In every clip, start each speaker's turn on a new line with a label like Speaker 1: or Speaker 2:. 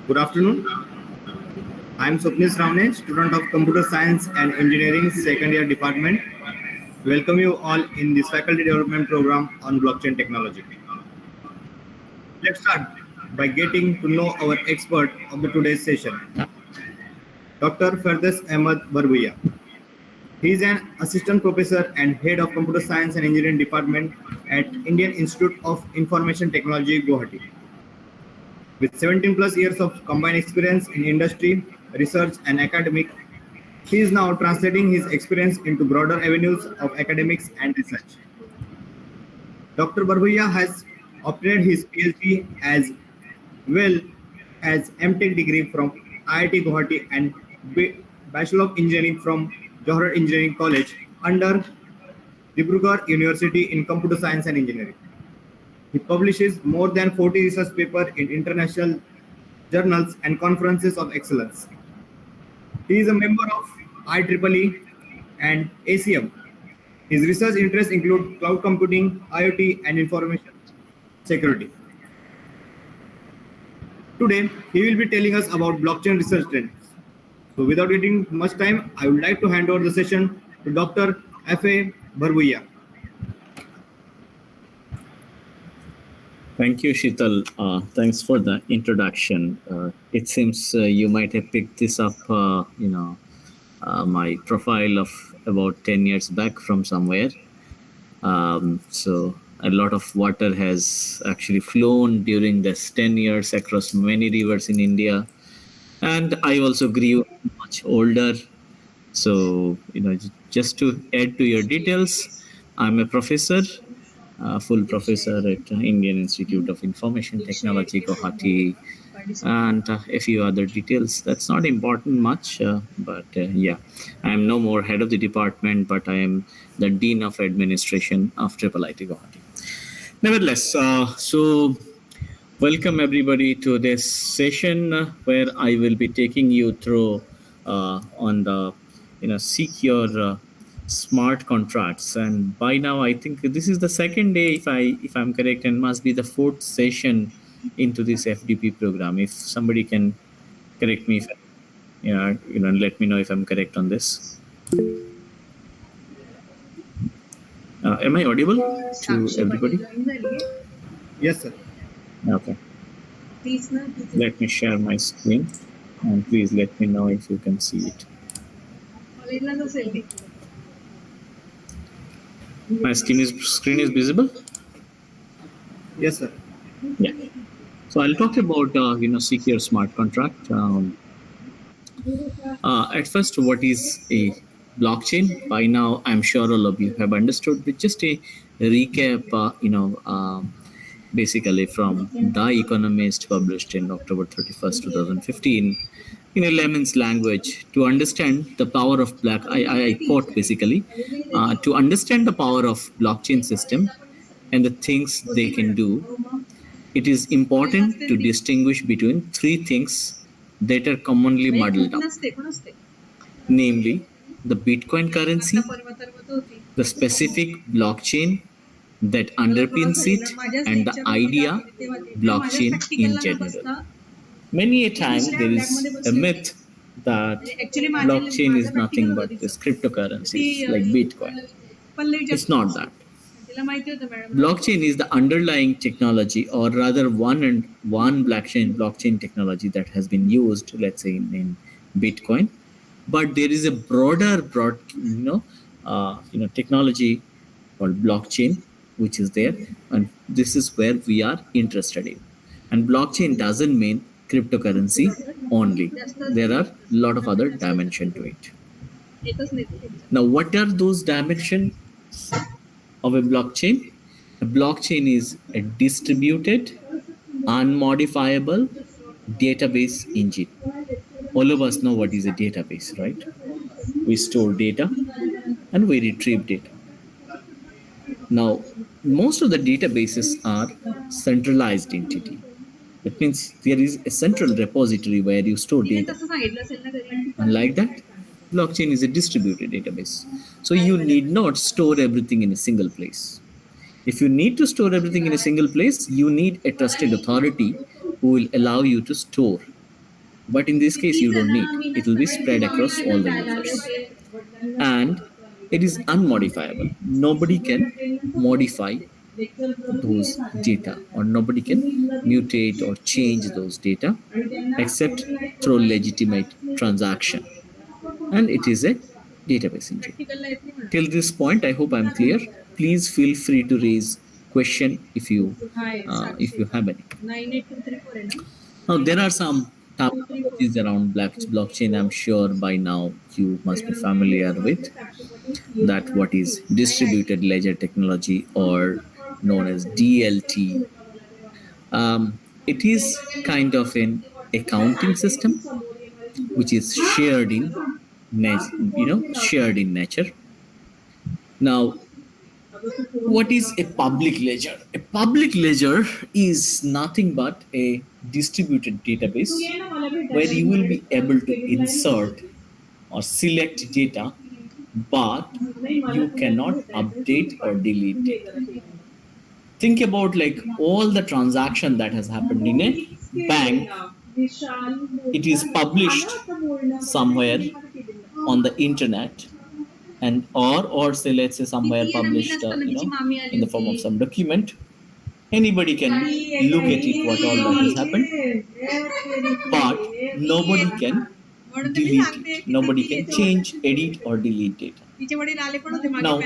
Speaker 1: Good afternoon. I am Swapnis Ramne, student of Computer Science and Engineering second year department. Welcome you all in this faculty development program on blockchain technology. Let's start by getting to know our expert of the today's session, Dr. F A Barbhuiya. He is an assistant professor and head of computer science and engineering department at Indian Institute of Information Technology, Guwahati. With 17 plus years of combined experience in industry, research, and academic, he is now translating his experience into broader avenues of academics and research. Dr. Barbhuiya has obtained his PhD as well as MTech degree from IIT Guwahati and Bachelor of Engineering from Johor Engineering College under Dibrugarh University in Computer Science and Engineering. He publishes more than 40 research papers in international journals and conferences of excellence. He is a member of IEEE and ACM. His research interests include cloud computing, IoT, and information security. Today, he will be telling us about blockchain research trends. So without getting much time, I would like to hand over the session to Dr. F A Barbhuiya.
Speaker 2: Thank you, Sheetal. Thanks for the introduction. It seems you might have picked this up, my profile of about 10 years back from somewhere. So a lot of water has actually flown during this 10 years across many rivers in India. And I also grew much older. So, just to add to your details, I'm a professor, full professor at Indian Institute of Information Technology, Guwahati, and a few other details. That's not important much, but yeah, I'm no more head of the department, but I am the Dean of Administration of IIIT Guwahati. Nevertheless, so welcome everybody to this session where I will be taking you through on the secure smart contracts. And by now I think this is the second day, if I'm correct, and must be the fourth session into this FDP program. If somebody can correct me, let me know if I'm correct on this. Am I audible to everybody?
Speaker 1: Yes, sir.
Speaker 2: Okay. Let me share my screen, and please let me know if you can see it. My screen is visible?
Speaker 1: Yes, sir.
Speaker 2: Yeah. So I'll talk about secure smart contract. At first, what is a blockchain? By now, I'm sure all of you have understood. But just a recap, basically from The Economist, published in October 31st, 2015. In a layman's language, to understand the power of I quote basically, to understand the power of blockchain system and the things they can do, it is important to distinguish between three things that are commonly muddled up, namely the Bitcoin currency, the specific blockchain that underpins it, and the idea blockchain in general. Many a time there is a myth that blockchain is nothing but this cryptocurrencies like Bitcoin. It's not that. Blockchain is the underlying technology, or rather one blockchain technology that has been used, let's say in Bitcoin. But there is a broad technology called blockchain, which is there, and this is where we are interested in. And blockchain doesn't mean cryptocurrency only. There are a lot of other dimensions to it. Now, what are those dimensions of a blockchain? A blockchain is a distributed, unmodifiable database engine. All of us know what is a database, right? We store data and we retrieve data. Now, most of the databases are centralized entity. That means there is a central repository where you store data. Unlike that, blockchain is a distributed database. So you need not store everything in a single place. If you need to store everything in a single place, you need a trusted authority who will allow you to store But in this case, you don't need. It will be spread across all the users. And it is unmodifiable. Nobody can modify those data, or nobody can mutate or change those data except through legitimate transaction. And it is a database engine. Till this point, I hope I'm clear. Please feel free to raise question if you have any. Now there are some terminologies around blockchain. I'm sure by now you must be familiar with that. What is distributed ledger technology, or known as DLT? It is kind of an accounting system which is shared in nature. Now, what is a public ledger? A public ledger is nothing but a distributed database where you will be able to insert or select data, but you cannot update or delete data. Think about like all the transaction that has happened in a bank. It is published somewhere on the internet, and or say, let's say, somewhere published in the form of some document. Anybody can look at it, what all that has happened, but nobody can delete it. Nobody can change, edit, or delete data. Now,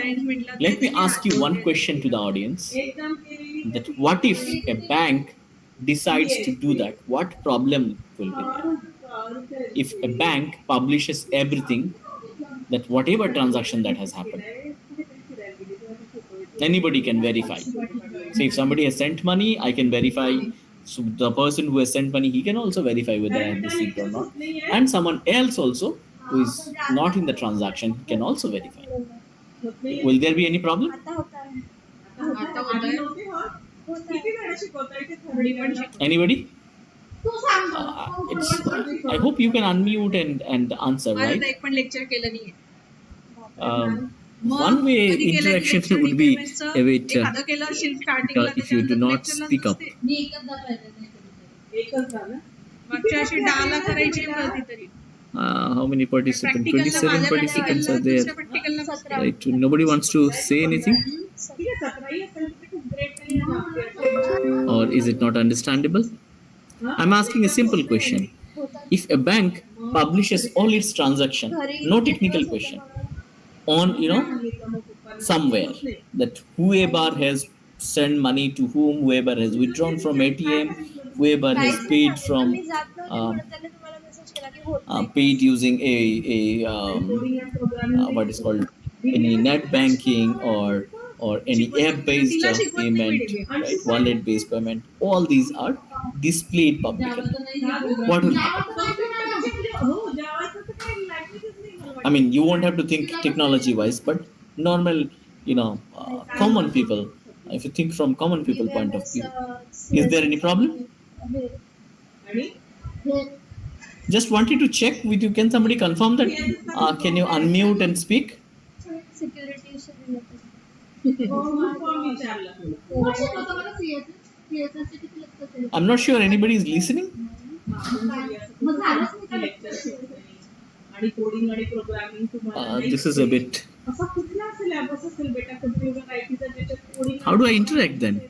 Speaker 2: let me ask you one question to the audience: that what if a bank decides to do that? What problem will be there? If a bank publishes everything, that whatever transaction that has happened, anybody can verify. So if somebody has sent money, I can verify. So the person who has sent money, he can also verify whether I have received or not. And someone else also who is not in the transaction can also verify. Will there be any problem? Anybody? I hope you can unmute and answer, right? One way interaction would be a bit if you do not speak up. How many participants? 27 participants are there. Right. Nobody wants to say anything? Or is it not understandable? I'm asking a simple question. If a bank publishes all its transaction, no technical question, on somewhere, that whoever has sent money to whom, whoever has withdrawn from ATM, whoever has paid from paid using a what is called any net banking, or any app based payment, right, wallet based payment, all these are displayed publicly. What will happen? I mean, you won't have to think technology wise, but normal, common people, if you think from common people point of view, is there any problem? Just wanted to check with you. Can somebody confirm that? Can you unmute and speak? I'm not sure anybody is listening. This is a bit. How do I interact then?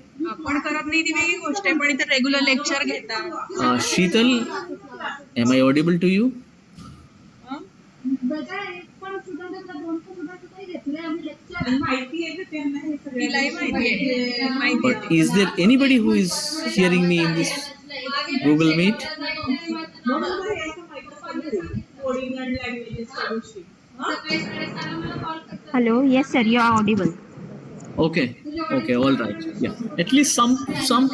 Speaker 2: Sheetal, am I audible to you? But is there anybody who is hearing me in this Google Meet?
Speaker 3: Hello, yes, sir, you are audible.
Speaker 2: Okay, okay, all right. Yeah, at least some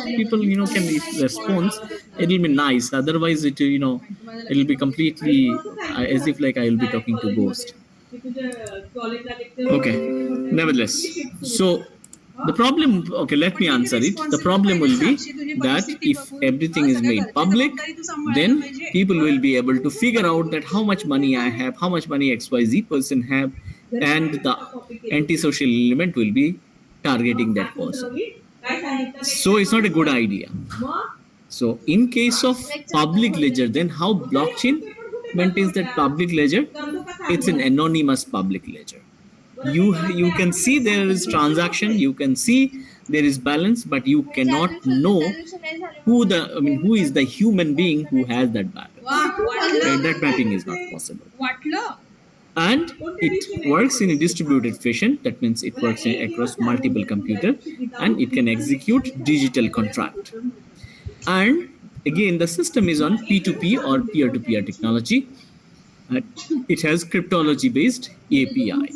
Speaker 2: people can, if response, it'll be nice. Otherwise, it'll be completely as if like I will be talking to ghost. Okay, nevertheless, so the problem, okay, let me answer it. The problem will be that if everything is made public, then people will be able to figure out that how much money I have, how much money XYZ person have, and the antisocial element will be targeting that person. So it's not a good idea. So in case of public ledger, then how blockchain maintains that public ledger? It's an anonymous public ledger. You can see there is transaction, you can see there is balance, but you cannot know who is the human being who has that balance. Right? That mapping is not possible. And it works in a distributed fashion. That means it works across multiple computer, and it can execute digital contract. And again, the system is on P2P or peer-to-peer technology. Uh, it has cryptology based API,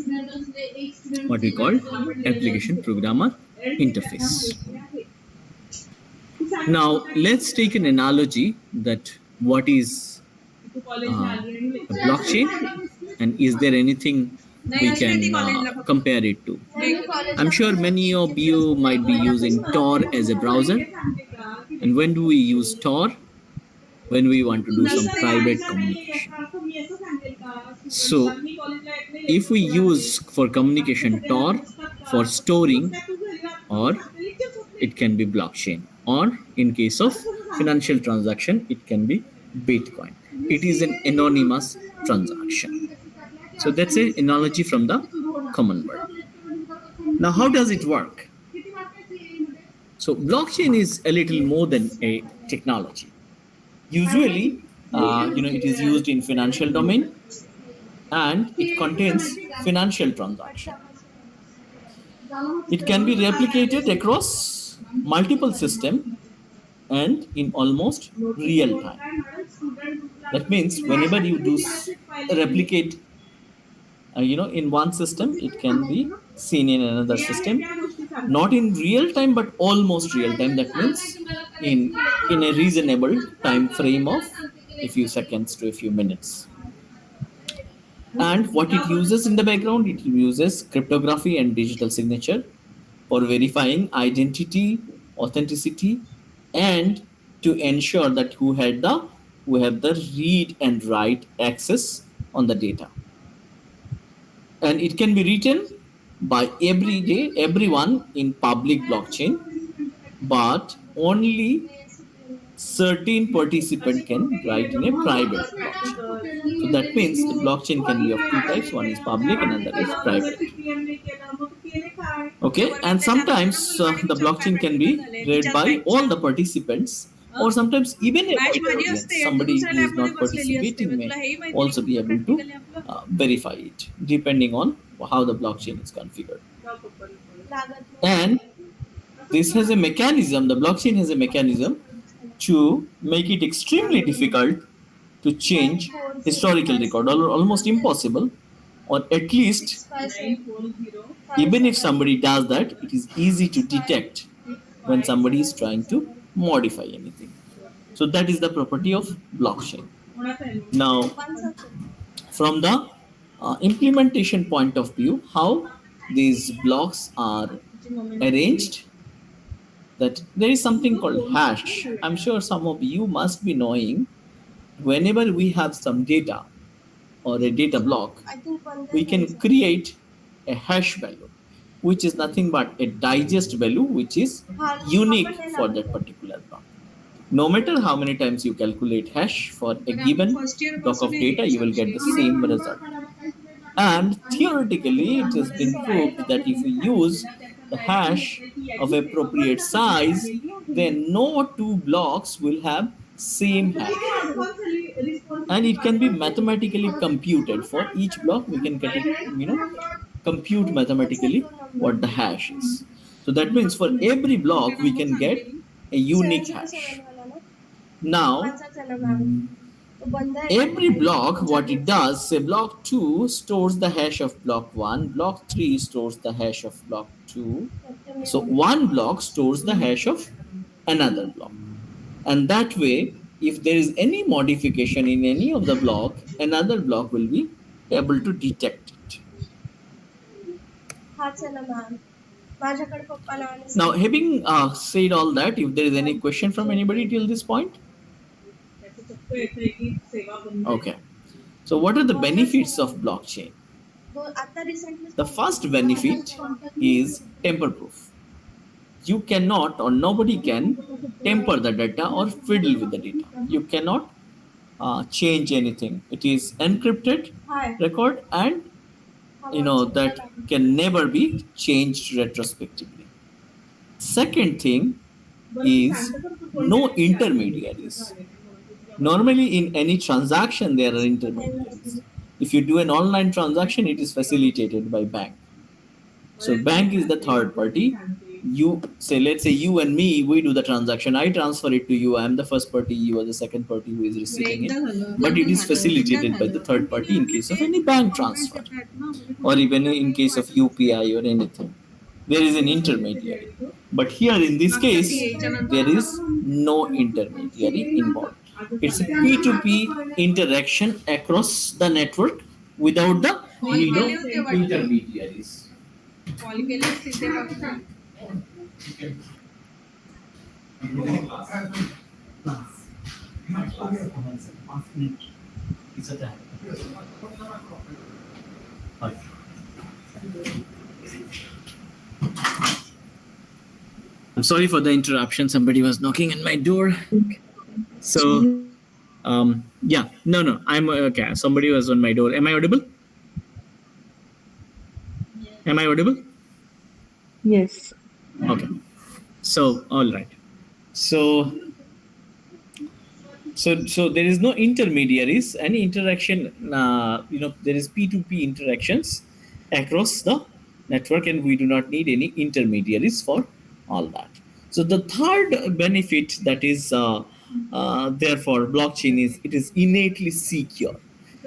Speaker 2: what we call application programmer interface. Now let's take an analogy that what is a blockchain, and is there anything we can compare it to. I'm sure many of you might be using Tor as a browser. And when do we use Tor? When we want to do some private communication. So if we use for communication Tor for storing, or it can be blockchain, or in case of financial transaction it can be Bitcoin. It is an anonymous transaction. So that's an analogy from the common world. Now how does it work? So blockchain is a little more than a technology. Usually it is used in financial domain, and it contains financial transaction. It can be replicated across multiple system and in almost real time. That means whenever you do replicate in one system, it can be seen in another system, not in real time but almost real time. That means in a reasonable time frame of a few seconds to a few minutes. And what it uses in the background, it uses cryptography and digital signature for verifying identity, authenticity, and to ensure that who have the read and write access on the data. And it can be written by everyone in public blockchain, but only certain participant can write in a private blockchain. So that means the blockchain can be of two types. One is public and another is private. Okay, and sometimes the blockchain can be read by all the participants, or sometimes even a wider audience. Somebody who is not participating may also be able to verify it, depending on how the blockchain is configured. And this has a mechanism, the blockchain has a mechanism to make it extremely difficult to change historical record, or almost impossible, or at least even if somebody does that, it is easy to detect when somebody is trying to modify anything. So that is the property of blockchain. Now, from the implementation point of view, how these blocks are arranged, that there is something called hash. I'm sure some of you must be knowing, whenever we have some data or a data block, we can create a hash value, which is nothing but a digest value which is unique for that particular block. No matter how many times you calculate hash for a given block of data, you will get the same result. And theoretically, it has been proved that if you use the hash of appropriate size, then no two blocks will have same hash. And it can be mathematically computed. For each block, we can get it, compute mathematically what the hash is. So that means for every block, we can get a unique hash. Now, every block, what it does, say block 2 stores the hash of block 1, block 3 stores the hash of block 2. So one block stores the hash of another block. And that way, if there is any modification in any of the block, another block will be able to detect it. Now, having said all that, if there is any question from anybody till this point? Okay. So what are the benefits of blockchain? The first benefit is tamper proof. you cannot or nobody can temper the data or fiddle with the data. You cannot change anything. It is encrypted record, and that can never be changed retrospectively. Second thing is no intermediaries. Normally, in any transaction, there are intermediaries. If you do an online transaction, it is facilitated by bank. So bank is the third party. You say, let's say you and me, we do the transaction. I transfer it to you. I am the first party. You are the second party who is receiving it. But it is facilitated by the third party in case of any bank transfer, or even in case of UPI or anything. There is an intermediary. But here in this case, there is no intermediary involved. It's a P2P interaction across the network without the need of intermediaries. I'm sorry for the interruption. Somebody was knocking at my door. So, yeah, no, I'm okay. Somebody was on my door. Am I audible? Am I audible?
Speaker 3: Yes.
Speaker 2: Okay. So, all right. So, so there is no intermediaries. Any interaction, there is P2P interactions across the network, and we do not need any intermediaries for all that. So the third benefit that is therefore blockchain is it is innately secure.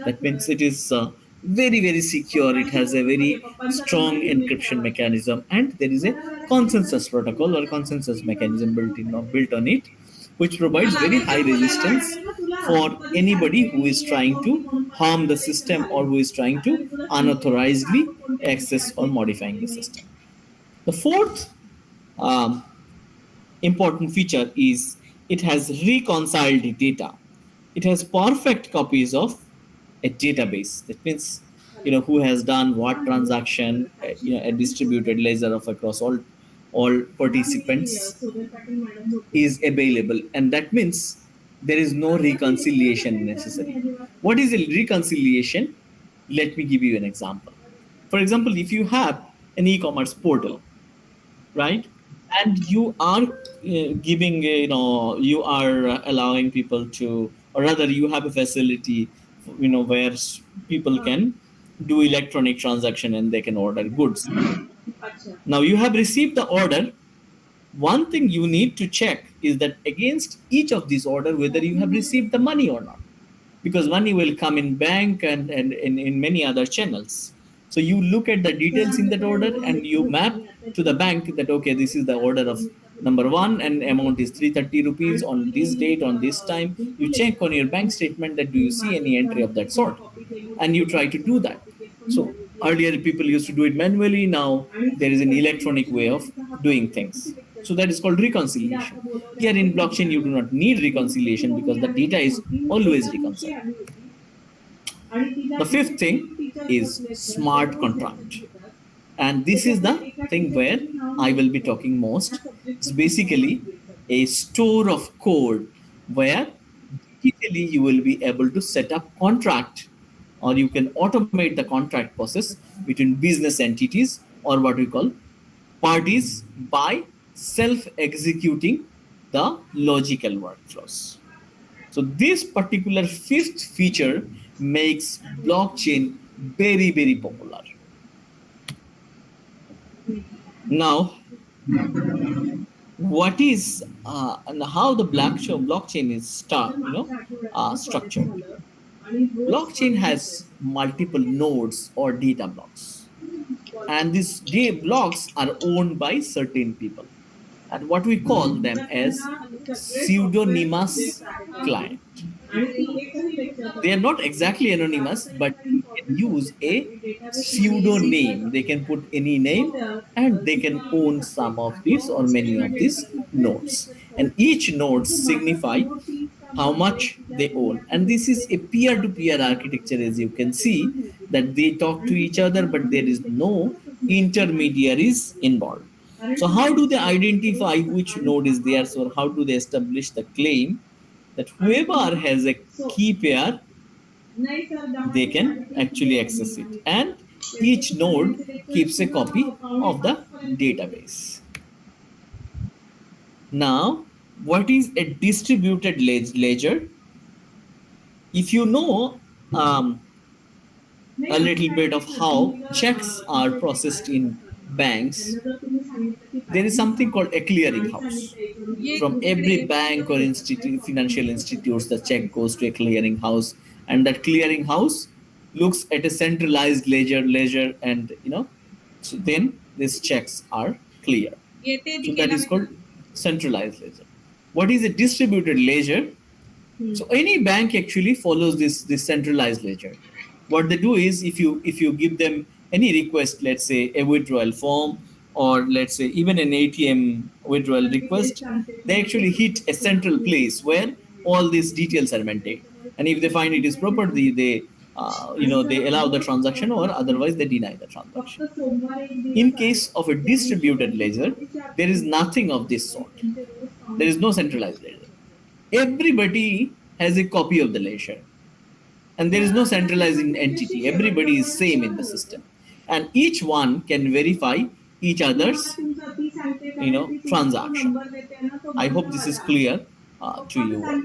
Speaker 2: That means it is very secure. It has a very strong encryption mechanism, and there is a consensus protocol or consensus mechanism built on it, which provides very high resistance for anybody who is trying to harm the system or who is trying to unauthorizedly access or modifying the system. The fourth um, important feature is it has reconciled data. It has perfect copies of a database. That means who has done what transaction, a distributed ledger of across all participants is available, and that means there is no reconciliation necessary. What is a reconciliation? Let me give you an example. For example, if you have an e-commerce portal, right, and you are giving you are allowing people to, or rather you have a facility where people can do electronic transaction and they can order goods. Now you have received the order. One thing you need to check is that against each of these order whether you have received the money or not, because money will come in bank and in many other channels. So you look at the details in that order and you map to the bank that okay, this is the order of number one and amount is 330 rupees on this date on this time. You check on your bank statement that do you see any entry of that sort, and you try to do that. So earlier people used to do it manually. Now there is an electronic way of doing things. So that is called reconciliation. Here in blockchain, you do not need reconciliation because the data is always reconciled. The fifth thing is smart contract. And this is the thing where I will be talking most. It's basically a store of code where digitally you will be able to set up contract, or you can automate the contract process between business entities or what we call parties by self-executing the logical workflows. So this particular fifth feature makes blockchain very popular. Now, what is and how the blockchain is structured? Blockchain has multiple nodes or data blocks, and these data blocks are owned by certain people, and what we call them as pseudonymous client. They are not exactly anonymous, but they can use a pseudonym. They can put any name and they can own some of these or many of these nodes. And each node signify how much they own. And this is a peer-to-peer architecture, as you can see, that they talk to each other, but there is no intermediaries involved. So how do they identify which node is there? So how do they establish the claim that whoever has a key pair, they can actually access it, and each node keeps a copy of the database. Now, what is a distributed ledger? If you know a little bit of how checks are processed in banks, there is something called a clearing house. From every bank or financial institutes, the check goes to a clearing house, and that clearing house looks at a centralized ledger, and so then these checks are clear. So that is called centralized ledger. What is a distributed ledger? So any bank actually follows this centralized ledger. What they do is, if you give them any request, let's say a withdrawal form, or let's say even an ATM withdrawal request, they actually hit a central place where all these details are maintained. And if they find it is proper, they allow the transaction, or otherwise they deny the transaction. In case of a distributed ledger, there is nothing of this sort. There is no centralized ledger. Everybody has a copy of the ledger, and there is no centralizing entity. Everybody is same in the system, and each one can verify each other's transaction. I hope this is clear to you all.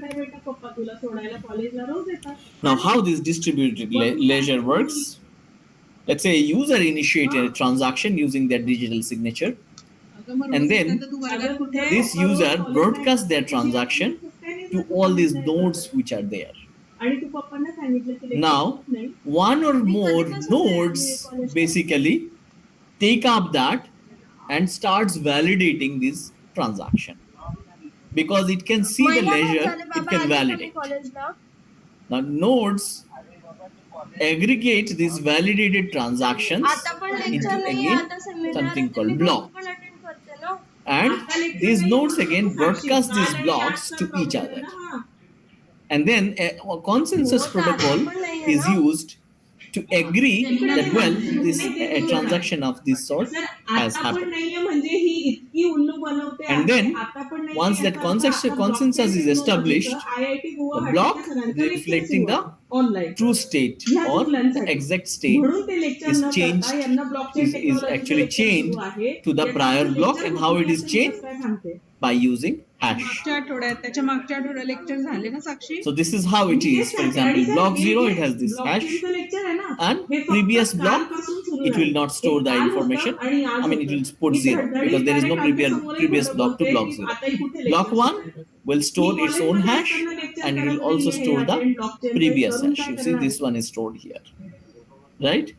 Speaker 2: Now, how this distributed ledger works? Let's say a user initiated a transaction using their digital signature, and then this user broadcasts their transaction to all these nodes which are there. Now, one or more nodes basically take up that and starts validating this transaction, because it can see the ledger, it can validate. Now, nodes aggregate these validated transactions into again something called block, and these nodes again broadcast these blocks to each other, and then a consensus protocol is used to agree that, well, this a transaction of this sort has happened. And then once that consensus is established, the block reflecting the true state or the exact state is changed, is actually chained to the prior block. And how it is chained? By using hash. So this is how it is. For example, block 0, it has this hash, and previous block, it will not store the information. I mean, it will put 0 because there is no previous block to block 0. Block 1 will store its own hash, and it will also store the previous hash. You see, this one is stored here, right?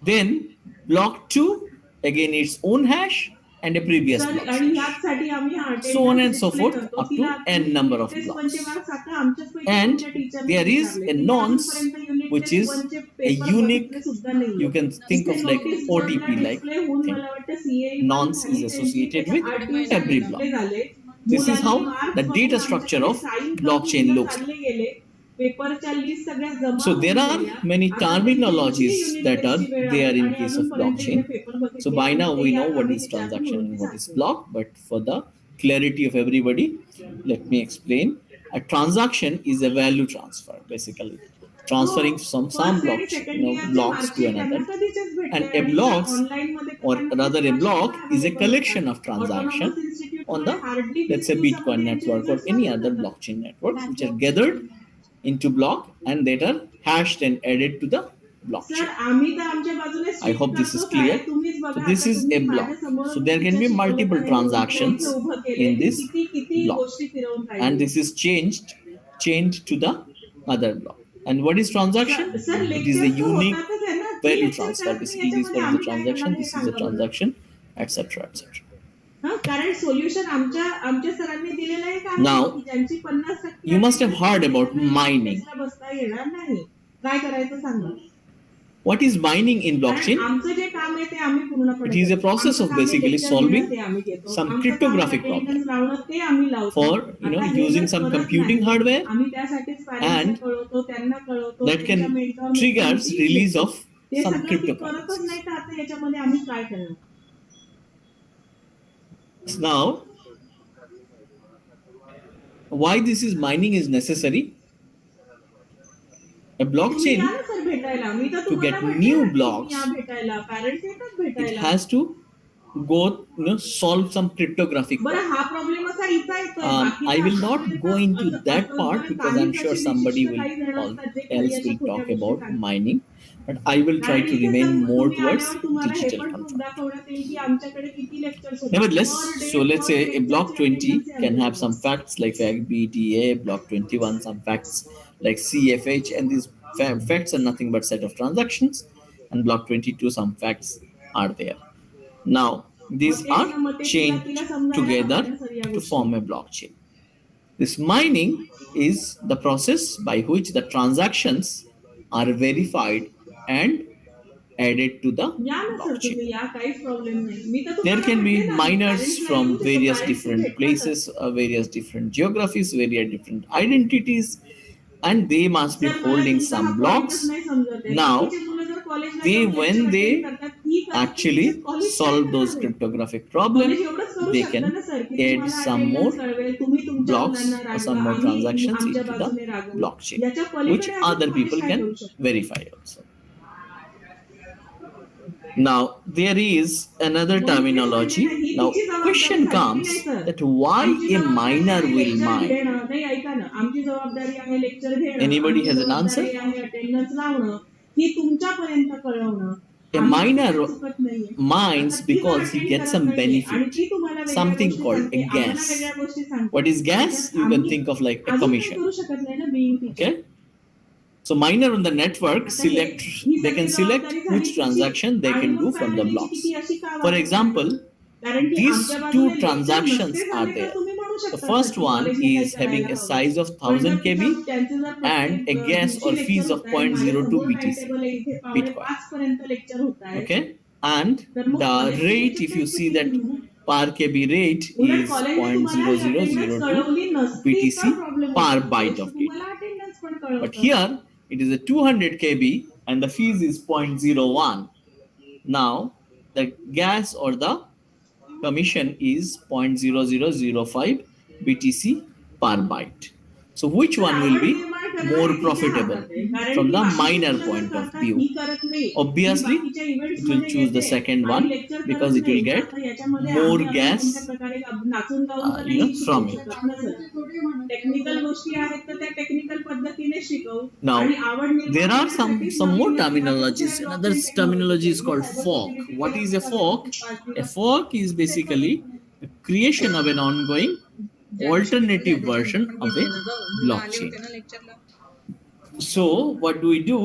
Speaker 2: Then block 2, again its own hash and a previous block hash. So on and so forth up to n number of blocks. And there is a nonce, which is a unique, you can think of like OTP like thing. Nonce is associated with every block. This is how the data structure of blockchain looks like. So there are many terminologies that are there in case of blockchain. So by now we know what is transaction and what is block, but for the clarity of everybody, let me explain. A transaction is a value transfer, basically transferring some blockchain, blocks to another, and a blocks, or rather a block, is a collection of transaction on the, let's say, Bitcoin network or any other blockchain network, which are gathered into block and that are hashed and added to the blockchain. I hope this is clear. So this is a block. So there can be multiple transactions in this block, and this is chained to the other block. And what is transaction? It is a unique value transfer. Basically, this is the transaction, this is a transaction, etc., etc. Now, you must have heard about mining. What is mining in blockchain? It is a process of basically solving some cryptographic problem for using some computing hardware, and that can trigger release of some cryptocurrencies. Now, why this is mining is necessary? A
Speaker 3: तुम्ही या
Speaker 2: blockchain,
Speaker 3: ना sir भेटायला, मी तर
Speaker 2: to
Speaker 3: तुम्हाला
Speaker 2: get
Speaker 3: म्हटले
Speaker 2: new
Speaker 3: ना की तुम्ही या
Speaker 2: blocks,
Speaker 3: भेटायला, पॅरेंट्स येतात
Speaker 2: it
Speaker 3: भेटायला.
Speaker 2: has to go, solve some cryptographic
Speaker 3: बरं,
Speaker 2: problem.
Speaker 3: हा प्रॉब्लेम असा हिचा येतोय,
Speaker 2: I
Speaker 3: बाकीचा
Speaker 2: will
Speaker 3: असा
Speaker 2: not
Speaker 3: प्रॉब्लेम
Speaker 2: go into
Speaker 3: असं
Speaker 2: that
Speaker 3: असं
Speaker 2: part
Speaker 3: कारण
Speaker 2: because I'm
Speaker 3: काहीच
Speaker 2: sure
Speaker 3: असे
Speaker 2: somebody
Speaker 3: विशिष्ट
Speaker 2: will
Speaker 3: काही जण
Speaker 2: all
Speaker 3: असतात जे काही
Speaker 2: else
Speaker 3: अशा
Speaker 2: will
Speaker 3: खोट्या
Speaker 2: talk
Speaker 3: गोष्टी
Speaker 2: about
Speaker 3: सांगतात.
Speaker 2: mining, but I will try
Speaker 3: कारण
Speaker 2: to
Speaker 3: इथे
Speaker 2: remain
Speaker 3: सर
Speaker 2: more
Speaker 3: तुम्ही
Speaker 2: towards
Speaker 3: आल्यावर तुम्हाला हे
Speaker 2: digital
Speaker 3: पण खूप
Speaker 2: confirmation.
Speaker 3: दाखवण्यात येईल की आमच्याकडे किती लेक्चर्स होतात.
Speaker 2: Nevertheless,
Speaker 3: per day
Speaker 2: so let's
Speaker 3: पर
Speaker 2: say a block
Speaker 3: लेक्चरची
Speaker 2: 20
Speaker 3: attendance
Speaker 2: can have
Speaker 3: 100
Speaker 2: some facts like FABETA, block 21 some facts like CFH, and these facts are nothing but set of transactions, and block 22 some facts are there. Now
Speaker 3: mug
Speaker 2: these
Speaker 3: तेच
Speaker 2: are
Speaker 3: ना, मग ते तिला
Speaker 2: chained
Speaker 3: समजायला
Speaker 2: together
Speaker 3: हवंय ना sir या
Speaker 2: to
Speaker 3: गोष्टी.
Speaker 2: form a blockchain. This mining is the process by which the transactions are verified and added to the
Speaker 3: या ना सर
Speaker 2: blockchain.
Speaker 3: तुम्ही या, काहीच प्रॉब्लेम नाही. मी तर
Speaker 2: There
Speaker 3: तुम्हाला
Speaker 2: can
Speaker 3: म्हटले
Speaker 2: be
Speaker 3: ना, मी
Speaker 2: miners
Speaker 3: पॅरेंट्सला येऊ
Speaker 2: from
Speaker 3: देतो,
Speaker 2: various
Speaker 3: parents
Speaker 2: different
Speaker 3: भेटतातच.
Speaker 2: places, various different geographies, various different identities, and they must be
Speaker 3: sir मला
Speaker 2: holding
Speaker 3: तुमचा हा
Speaker 2: some
Speaker 3: पॉइंटच
Speaker 2: blocks.
Speaker 3: नाही समजत आहे.
Speaker 2: Now,
Speaker 3: बाकीचे मुलं जर कॉलेजला
Speaker 2: they
Speaker 3: येऊन लेक्चर
Speaker 2: when
Speaker 3: अटेंड
Speaker 2: they
Speaker 3: करतात, ठीक आहे, तुम्ही
Speaker 2: actually
Speaker 3: कॉलेज काय
Speaker 2: solve those
Speaker 3: करणार आहे?
Speaker 2: cryptographic
Speaker 3: कॉलेज
Speaker 2: problem,
Speaker 3: एवढंच करू
Speaker 2: they
Speaker 3: शकतं
Speaker 2: can
Speaker 3: ना सर की
Speaker 2: add
Speaker 3: तुम्हाला
Speaker 2: some more
Speaker 3: अटेंडन्स कळवेल, तुम्ही तुमच्या मुलांना
Speaker 2: blocks or some
Speaker 3: रागवा,
Speaker 2: more
Speaker 3: आम्ही
Speaker 2: transactions
Speaker 3: आमच्या
Speaker 2: into the
Speaker 3: बाजूने रागवू.
Speaker 2: blockchain,
Speaker 3: याच्या
Speaker 2: which
Speaker 3: पलीकडे अजून
Speaker 2: other
Speaker 3: कॉलेज
Speaker 2: people
Speaker 3: काय
Speaker 2: can
Speaker 3: करू शकतं?
Speaker 2: verify also. Now there is another
Speaker 3: मग मी तेच म्हणते ना,
Speaker 2: terminology.
Speaker 3: ही
Speaker 2: Now
Speaker 3: तिची जबाबदारी
Speaker 2: question
Speaker 3: झाली की नाही
Speaker 2: comes
Speaker 3: सर?
Speaker 2: that why
Speaker 3: आमची
Speaker 2: a
Speaker 3: जबाबदारी
Speaker 2: miner
Speaker 3: आहे
Speaker 2: will
Speaker 3: लेक्चर
Speaker 2: mine.
Speaker 3: घेणं. नाही, ऐका ना, आमची जबाबदारी आहे लेक्चर घेणं,
Speaker 2: Anybody
Speaker 3: आमची
Speaker 2: has an answer?
Speaker 3: जबाबदारी आहे अटेंडन्स लावणं, ही तुमच्यापर्यंत कळवणं.
Speaker 2: A
Speaker 3: आम्ही तर
Speaker 2: miner
Speaker 3: त्यात चुकत नाहीये. आता
Speaker 2: mines
Speaker 3: ती जर
Speaker 2: because he
Speaker 3: अटेंड
Speaker 2: gets
Speaker 3: करत
Speaker 2: some
Speaker 3: नाहीये आणि
Speaker 2: benefit,
Speaker 3: ती तुम्हाला वेगळ्या
Speaker 2: something
Speaker 3: गोष्टी
Speaker 2: called a
Speaker 3: सांगते, आम्हाला वेगळ्या
Speaker 2: gas.
Speaker 3: गोष्टी सांगते,
Speaker 2: What is
Speaker 3: आणि
Speaker 2: gas?
Speaker 3: त्यात
Speaker 2: You can
Speaker 3: आम्ही
Speaker 2: think of like a
Speaker 3: अजून काही
Speaker 2: commission.
Speaker 3: करू शकत नाही ना, being teacher.
Speaker 2: Okay. So miner on the network
Speaker 3: आता हे
Speaker 2: select,
Speaker 3: ही
Speaker 2: they
Speaker 3: सगळी
Speaker 2: can select
Speaker 3: जबाबदारी झाली
Speaker 2: which
Speaker 3: तिची,
Speaker 2: transaction they
Speaker 3: आणि
Speaker 2: can
Speaker 3: mug
Speaker 2: do from the
Speaker 3: फॅमिलीची ती
Speaker 2: blocks.
Speaker 3: अशी का
Speaker 2: For
Speaker 3: वागत नाही?
Speaker 2: example,
Speaker 3: कारण की
Speaker 2: these
Speaker 3: आमच्या
Speaker 2: two
Speaker 3: बाजूने लेक्चर
Speaker 2: transactions
Speaker 3: नसते
Speaker 2: are
Speaker 3: झाले तर
Speaker 2: there.
Speaker 3: तुम्ही म्हणू
Speaker 2: The
Speaker 3: शकता सर
Speaker 2: first
Speaker 3: की
Speaker 2: one
Speaker 3: कॉलेजने काही
Speaker 2: is having
Speaker 3: करायला
Speaker 2: a
Speaker 3: हवं.
Speaker 2: size of
Speaker 3: पण जर
Speaker 2: 1000 KB
Speaker 3: त्यांचं जर
Speaker 2: and
Speaker 3: प्रत्येक
Speaker 2: a gas
Speaker 3: दिवशी
Speaker 2: or
Speaker 3: लेक्चर
Speaker 2: fees
Speaker 3: होत
Speaker 2: of
Speaker 3: आहे, माझ्या
Speaker 2: 0.02
Speaker 3: समोर टाइम
Speaker 2: BTC,
Speaker 3: टेबल आहे, इथे पावणे
Speaker 2: Bitcoin.
Speaker 3: 5 पर्यंत लेक्चर होत आहे,
Speaker 2: Okay, and
Speaker 3: तर मग
Speaker 2: the
Speaker 3: कॉलेजची
Speaker 2: rate,
Speaker 3: याच्यात
Speaker 2: if you
Speaker 3: काही
Speaker 2: see
Speaker 3: चुकी
Speaker 2: that
Speaker 3: नाही ना.
Speaker 2: per KB rate
Speaker 3: उलट
Speaker 2: is
Speaker 3: कॉलेजने तुम्हाला ही अटेंडन्स
Speaker 2: 0.0002
Speaker 3: कळवली नसती तर
Speaker 2: BTC
Speaker 3: प्रॉब्लेम
Speaker 2: per
Speaker 3: होतो.
Speaker 2: byte
Speaker 3: कॉलेज तर
Speaker 2: of data.
Speaker 3: तुम्हाला अटेंडन्स पण
Speaker 2: But
Speaker 3: कळवतं.
Speaker 2: here it is a 200 KB and the fees is 0.01. Now the gas or the commission is 0.0005 BTC per byte. So which
Speaker 3: तर
Speaker 2: one will
Speaker 3: आवड
Speaker 2: be
Speaker 3: निर्माण करणं
Speaker 2: more
Speaker 3: हे तिच्या
Speaker 2: profitable
Speaker 3: हातात आहे. कारण
Speaker 2: from
Speaker 3: की
Speaker 2: the
Speaker 3: बाकीची
Speaker 2: miner
Speaker 3: मुलं जर
Speaker 2: point of
Speaker 3: करतात,
Speaker 2: view?
Speaker 3: ही करत नाही, ही
Speaker 2: Obviously
Speaker 3: बाकीच्या इव्हेंट्स
Speaker 2: it will
Speaker 3: मध्ये
Speaker 2: choose the
Speaker 3: येते
Speaker 2: second
Speaker 3: आणि
Speaker 2: one
Speaker 3: लेक्चर
Speaker 2: because
Speaker 3: करत
Speaker 2: it will
Speaker 3: नाही, तर
Speaker 2: get
Speaker 3: आता याच्यामध्ये
Speaker 2: more
Speaker 3: आम्ही अजून
Speaker 2: gas
Speaker 3: कोणत्या प्रकारे नाचून गाऊन तर नाही शिकवू
Speaker 2: from it.
Speaker 3: शकत ना सर. टेक्निकल गोष्टी आहेत तर त्या टेक्निकल पद्धतीने शिकवू,
Speaker 2: Now
Speaker 3: आणि आवड
Speaker 2: there
Speaker 3: निर्माण
Speaker 2: are
Speaker 3: होण्यासाठीच
Speaker 2: some more
Speaker 3: नवीन नवीन आता कसं
Speaker 2: terminologies.
Speaker 3: आहे,
Speaker 2: Another
Speaker 3: blockchain
Speaker 2: terminology
Speaker 3: technology
Speaker 2: is
Speaker 3: आहे, मी
Speaker 2: called
Speaker 3: cyber
Speaker 2: fork.
Speaker 3: Security
Speaker 2: What is a fork?
Speaker 3: पाच
Speaker 2: A
Speaker 3: दिवस
Speaker 2: fork is basically the creation of an ongoing alternative version of a blockchain. So what do we do?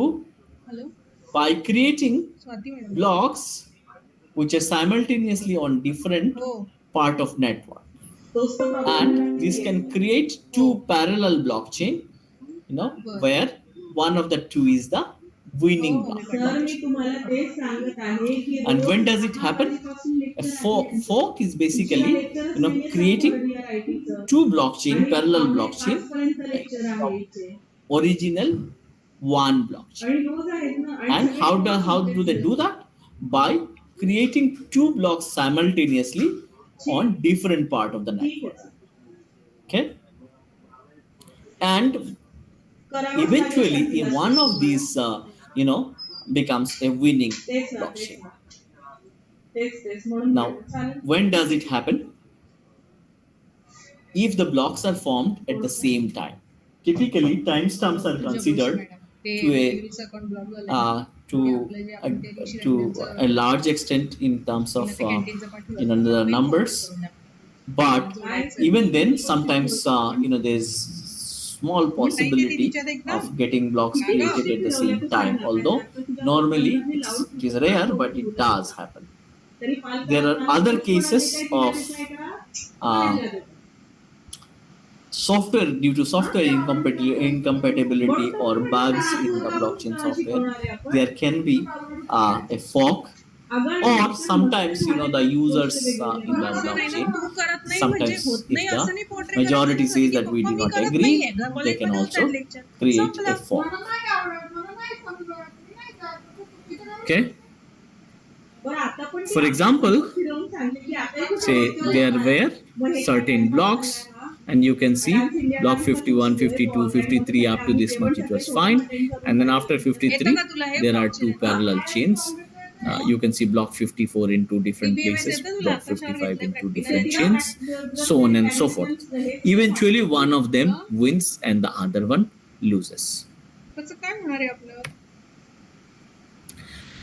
Speaker 2: By creating blocks which are simultaneously on different part of network,
Speaker 3: तोच तर problem
Speaker 2: and this can create two parallel blockchain, where one of the two is the winning
Speaker 3: sir. मी
Speaker 2: blockchain.
Speaker 3: तुम्हाला तेच सांगत आहे की
Speaker 2: And
Speaker 3: रोज
Speaker 2: when does it
Speaker 3: 6
Speaker 2: happen?
Speaker 3: वाजेपासून
Speaker 2: A
Speaker 3: लेक्चर आहे यांचं.
Speaker 2: fork is
Speaker 3: दुसरं
Speaker 2: basically
Speaker 3: लेक्चरच नाहीये सर
Speaker 2: creating
Speaker 3: थर्ड इयर आयटीचं,
Speaker 2: two blockchain,
Speaker 3: आणि
Speaker 2: parallel
Speaker 3: पावणे
Speaker 2: blockchain
Speaker 3: 5 पर्यंत
Speaker 2: right,
Speaker 3: लेक्चर आहे
Speaker 2: from
Speaker 3: इथे,
Speaker 2: original one blockchain.
Speaker 3: आणि रोज आहेत ना, आणि
Speaker 2: And
Speaker 3: सगळे common
Speaker 2: how do
Speaker 3: subjects
Speaker 2: they do
Speaker 3: आहेत.
Speaker 2: that? By creating two blocks simultaneously on different part of the
Speaker 3: ठीक आहे
Speaker 2: network.
Speaker 3: सर,
Speaker 2: Okay, and
Speaker 3: करावंच लागेल सर
Speaker 2: eventually
Speaker 3: तिला
Speaker 2: one
Speaker 3: स्विच
Speaker 2: of
Speaker 3: तुम्हाला.
Speaker 2: these becomes a winning
Speaker 3: तेच ना, तेच
Speaker 2: blockchain.
Speaker 3: ना, तेच म्हणून
Speaker 2: Now
Speaker 3: चालेल.
Speaker 2: when does it happen? If the blocks are formed at the same time. Typically timestamps are considered to a large extent in terms of the numbers, but even then sometimes there's small possibility of getting blocks created at the same time, although normally it is rare, but it does happen.
Speaker 3: तरी पाल
Speaker 2: There
Speaker 3: करत
Speaker 2: are
Speaker 3: नाही,
Speaker 2: other
Speaker 3: switch कोणाला
Speaker 2: cases
Speaker 3: देताय, तिला
Speaker 2: of
Speaker 3: देताय का
Speaker 2: uh,
Speaker 3: कॉलेजला देताय?
Speaker 2: software due to software incompatibility or bugs in the blockchain software.
Speaker 3: शिकवणार आहे आपण.
Speaker 2: There can be a fork,
Speaker 3: अगं
Speaker 2: or
Speaker 3: लेक्चर
Speaker 2: sometimes
Speaker 3: नसते झाले
Speaker 2: the
Speaker 3: तर
Speaker 2: users
Speaker 3: गोष्ट वेगळी
Speaker 2: in
Speaker 3: आहे.
Speaker 2: the
Speaker 3: बरोबर आहे ना,
Speaker 2: blockchain,
Speaker 3: तू करत नाही म्हणजे
Speaker 2: sometimes
Speaker 3: होत नाही
Speaker 2: if
Speaker 3: असं नाही,
Speaker 2: the
Speaker 3: पोट्रे करत
Speaker 2: majority
Speaker 3: नाही
Speaker 2: says
Speaker 3: की
Speaker 2: that we
Speaker 3: papa
Speaker 2: do
Speaker 3: me
Speaker 2: not
Speaker 3: करत
Speaker 2: agree,
Speaker 3: नाहीये,
Speaker 2: they can
Speaker 3: कॉलेजमध्ये
Speaker 2: also
Speaker 3: होतात लेक्चर,
Speaker 2: create a
Speaker 3: संपलं.
Speaker 2: fork. Okay,
Speaker 3: बरं आता पण
Speaker 2: For example, say there were certain blocks, and you can see block 51, 52, 53 up to this much, it was fine. And then after 53 there are two parallel chains. You can see block 54 in two different places, block 55 in two different chains, so on and so forth. Eventually one of them wins and the other one loses.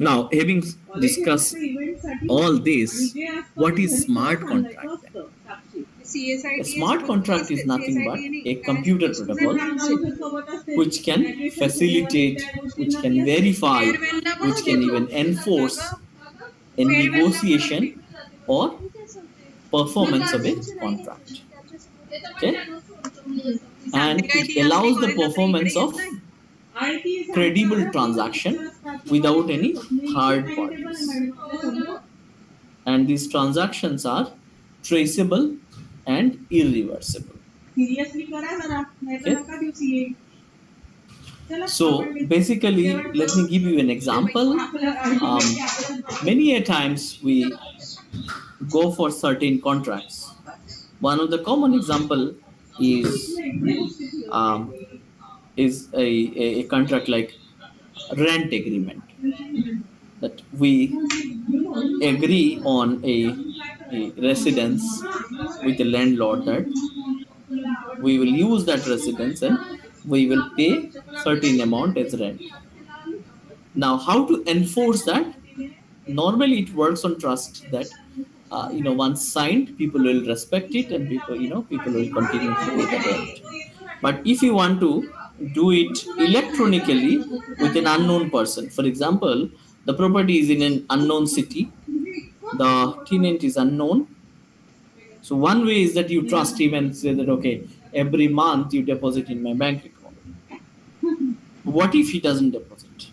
Speaker 2: Now, having discussed all this, what is smart contract then? A smart contract is nothing but a computer protocol which can facilitate, which can verify, which can even enforce a negotiation or performance of a contract. Okay? And it allows the performance of credible transaction without any third parties. And these transactions are traceable and irreversible. Okay? So basically, let me give you an example. Many a times we go for certain contracts. One of the common example is um, a contract like rent agreement, that we agree on a residence with the landlord, that we will use that residence and we will pay certain amount as rent. Now, how to enforce that? Normally, it works on trust, that once signed, people will respect it, and people will continue to pay the rent. But if you want to do it electronically with an unknown person, for example, the property is in an unknown city, the tenant is unknown. So one way is that you trust him and say that, okay, every month you deposit in my bank account. What if he doesn't deposit?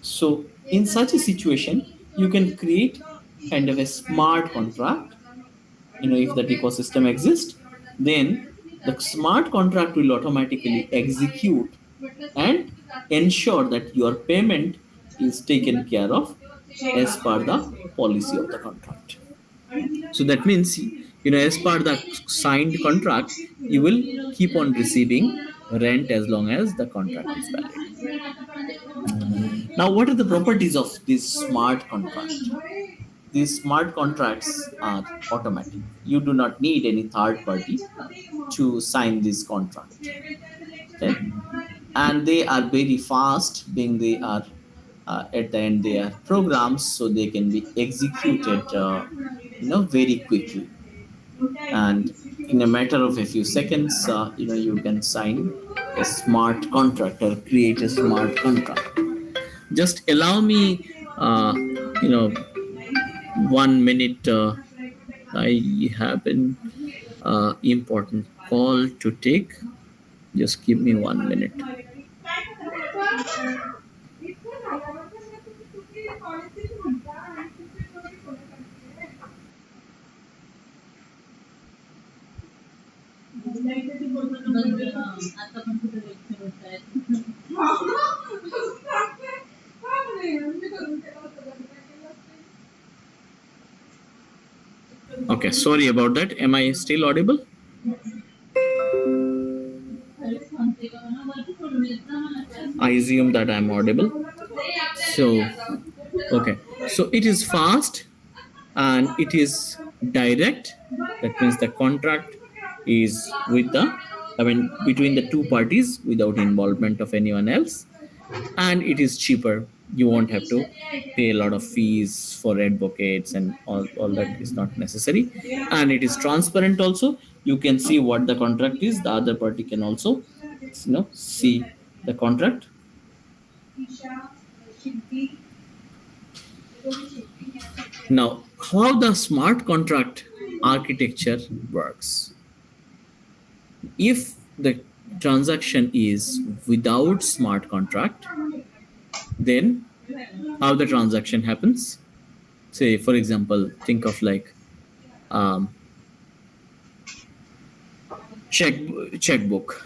Speaker 2: So in such a situation, you can create kind of a smart contract. If that ecosystem exists, then the smart contract will automatically execute and ensure that your payment is taken care of as per the policy of the contract. So that means, as per the signed contract, you will keep on receiving rent as long as the contract is valid. Now, what are the properties of this smart contract? These smart contracts are automatic. You do not need any third party to sign this contract. Okay? And they are very fast, being they are at the end they are programs, so they can be executed very quickly, and in a matter of a few seconds, you can sign a smart contract or create a smart contract. Just allow me you know 1 minute. I have an important call to take. Just give me 1 minute. Okay, sorry about that. Am I still audible? I assume that I'm audible. So, okay. So it is fast and it is direct. That means the contract is between the two parties without involvement of anyone else, and it is cheaper. You won't have to pay a lot of fees for advocates, and all that is not necessary. And it is transparent also. You can see what the contract is. The other party can also see the contract. Now, how the smart contract architecture works? If the transaction is without smart contract, then how the transaction happens? Say, for example, think of like um, checkbook.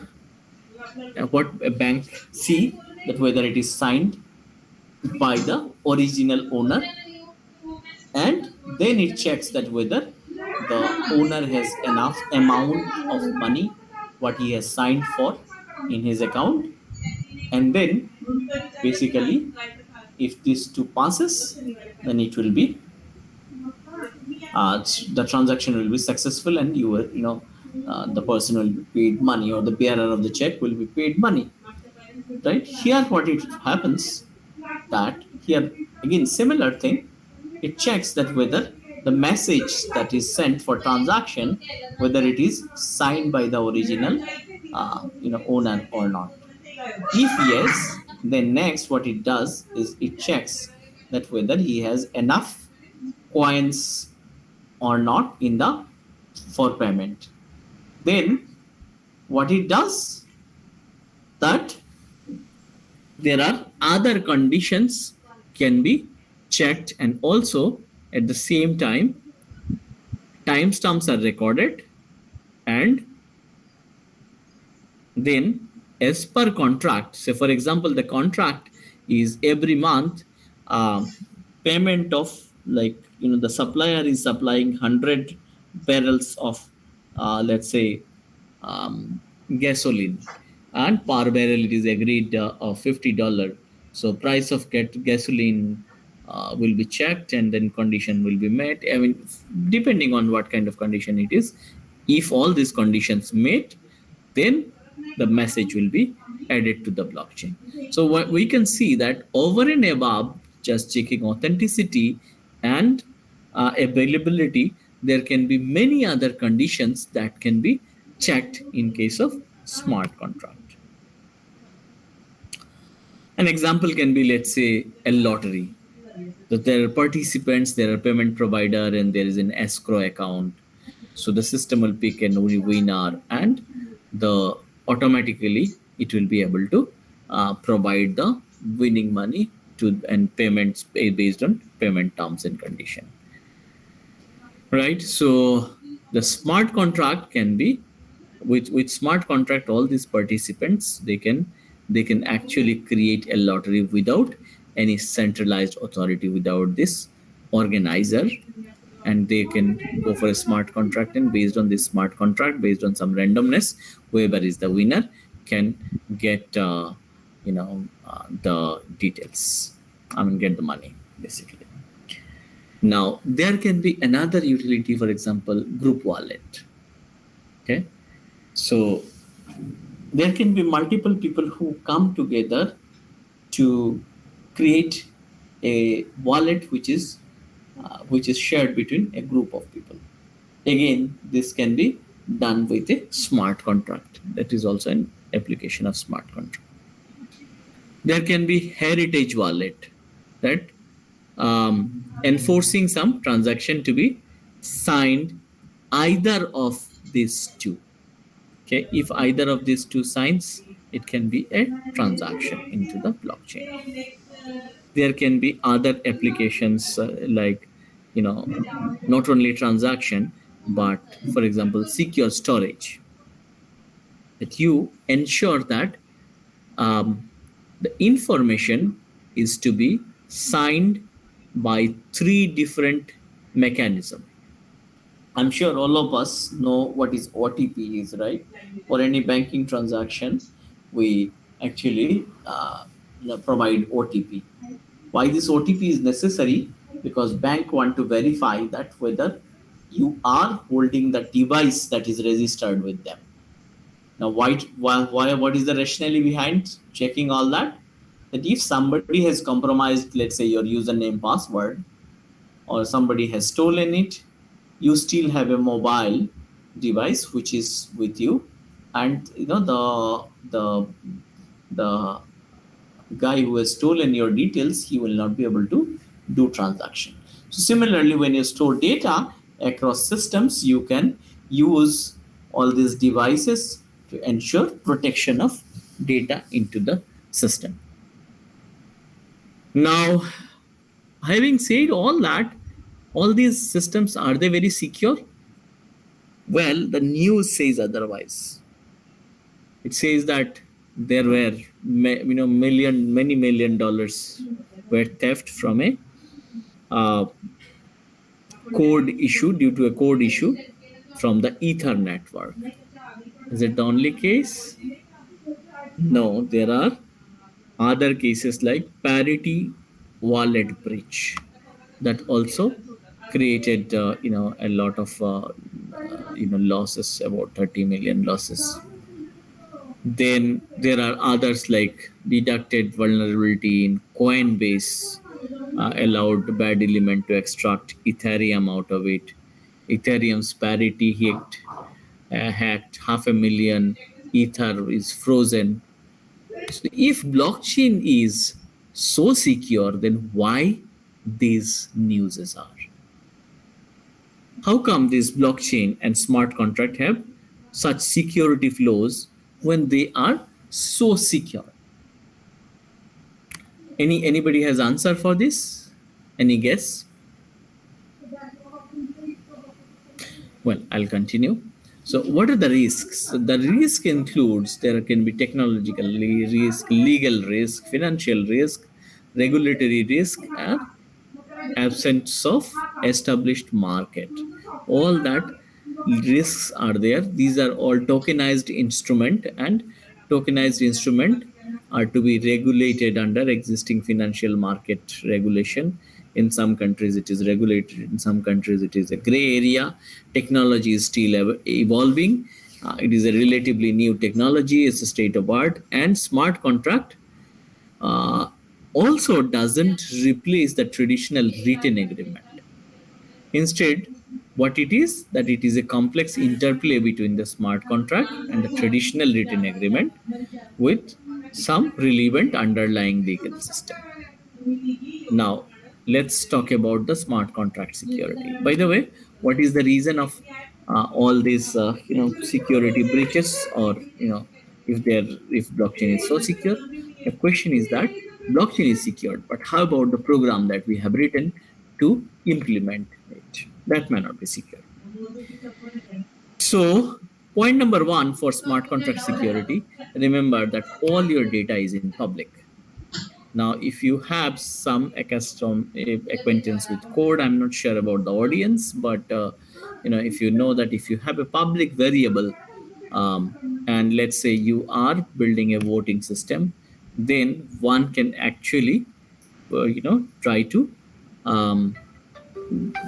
Speaker 2: What a bank see, that whether it is signed by the original owner and then it checks that whether the owner has enough amount of money what he has signed for in his account, and then basically if these two passes, then it will be the transaction will be successful, and the person will be paid money, or the bearer of the check will be paid money. Right here what it happens, that here again similar thing, it checks that whether the message that is sent for transaction, whether it is signed by the original owner or not. If yes, then next what it does is it checks that whether he has enough coins or not in the for payment. Then what it does, that there are other conditions can be checked, and also at the same time timestamps are recorded, and then as per contract, say for example the contract is every month, payment of, like, the supplier is supplying 100 barrels of, let's say, gasoline, and per barrel it is agreed of $50. So price of gasoline will be checked, and then condition will be met. I mean, depending on what kind of condition it is, if all these conditions met, then the message will be added to the blockchain. So what we can see that over and above just checking authenticity and availability, there can be many other conditions that can be checked in case of smart contract. An example can be, let's say, a lottery. So there are participants, there are payment provider, and there is an escrow account. So the system will pick a winner, and the automatically it will be able to provide the winning money to, and payments based on payment terms and condition. Right. So the smart contract can be, with smart contract, all these participants, they can actually create a lottery without any centralized authority, without this organizer, and they can go for a smart contract, and based on this smart contract, based on some randomness, whoever is the winner can get the details, I mean get the money basically. Now there can be another utility, for example group wallet. Okay, so there can be multiple people who come together to create a wallet which is shared between a group of people. Again, this can be done with a smart contract. That is also an application of smart contract. There can be heritage wallet, that enforcing some transaction to be signed either of these two. Okay, if either of these two signs, it can be a transaction into the blockchain. There can be other applications like, not only transaction, but for example secure storage, that you ensure that the information is to be signed by three different mechanisms. I'm sure all of us know what is OTP is, right? For any banking transaction, we actually provide OTP. Why this OTP is necessary? Because bank want to verify that whether you are holding the device that is registered with them. Now, what is the rationale behind checking all that? That if somebody has compromised, let's say your username, password, or somebody has stolen it, you still have a mobile device which is with you, and the guy who has stolen your details, he will not be able to do transaction. So similarly, when you store data across systems, you can use all these devices to ensure protection of data into the system. Now, having said all that, all these systems, are they very secure? Well, the news says otherwise. It says that there were many $1 million were theft from a code issue, due to a code issue from the Ether network. Is it the only case? No, there are other cases like parity wallet breach that also created a lot of losses, about 30 million losses. Then there are others like deducted vulnerability in Coinbase, allowed bad element to extract Ethereum out of it. Ethereum's parity hacked 500,000 Ether is frozen. So if blockchain is so secure, then why these newses are? How come this blockchain and smart contract have such security flows when they are so secure? Anybody has answer for this? Any guess? Well, I'll continue. So, what are the risks? So the risk includes there can be technological risk, legal risk, financial risk, regulatory risk, and absence of established market. All that risks are there. These are all tokenized instrument, and tokenized instrument are to be regulated under existing financial market regulation. In some countries it is regulated, in some countries it is a gray area. Technology is still evolving. It is a relatively new technology, it's a state of art, and smart contract uh, also doesn't replace the traditional written agreement. Instead, what it is that it is a complex interplay between the smart contract and the traditional written agreement with some relevant underlying legal system. Now, let's talk about the smart contract security. By the way, what is the reason of all these security breaches, or if blockchain is so secure? The question is that blockchain is secured, but how about the program that we have written to implement it? That may not be secure. So, point number one for smart contract security: remember that all your data is in public. Now, if you have some acquaintance with code, I'm not sure about the audience, but if you know that if you have a public variable, and let's say you are building a voting system, then one can actually, um,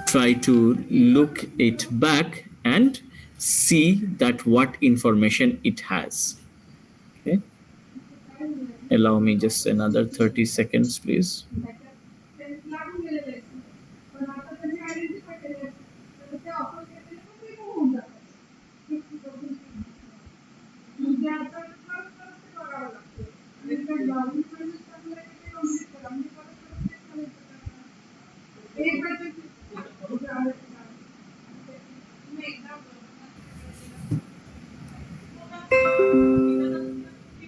Speaker 2: try to look it back and see that what information it has. Okay, allow me just another 30 seconds, please.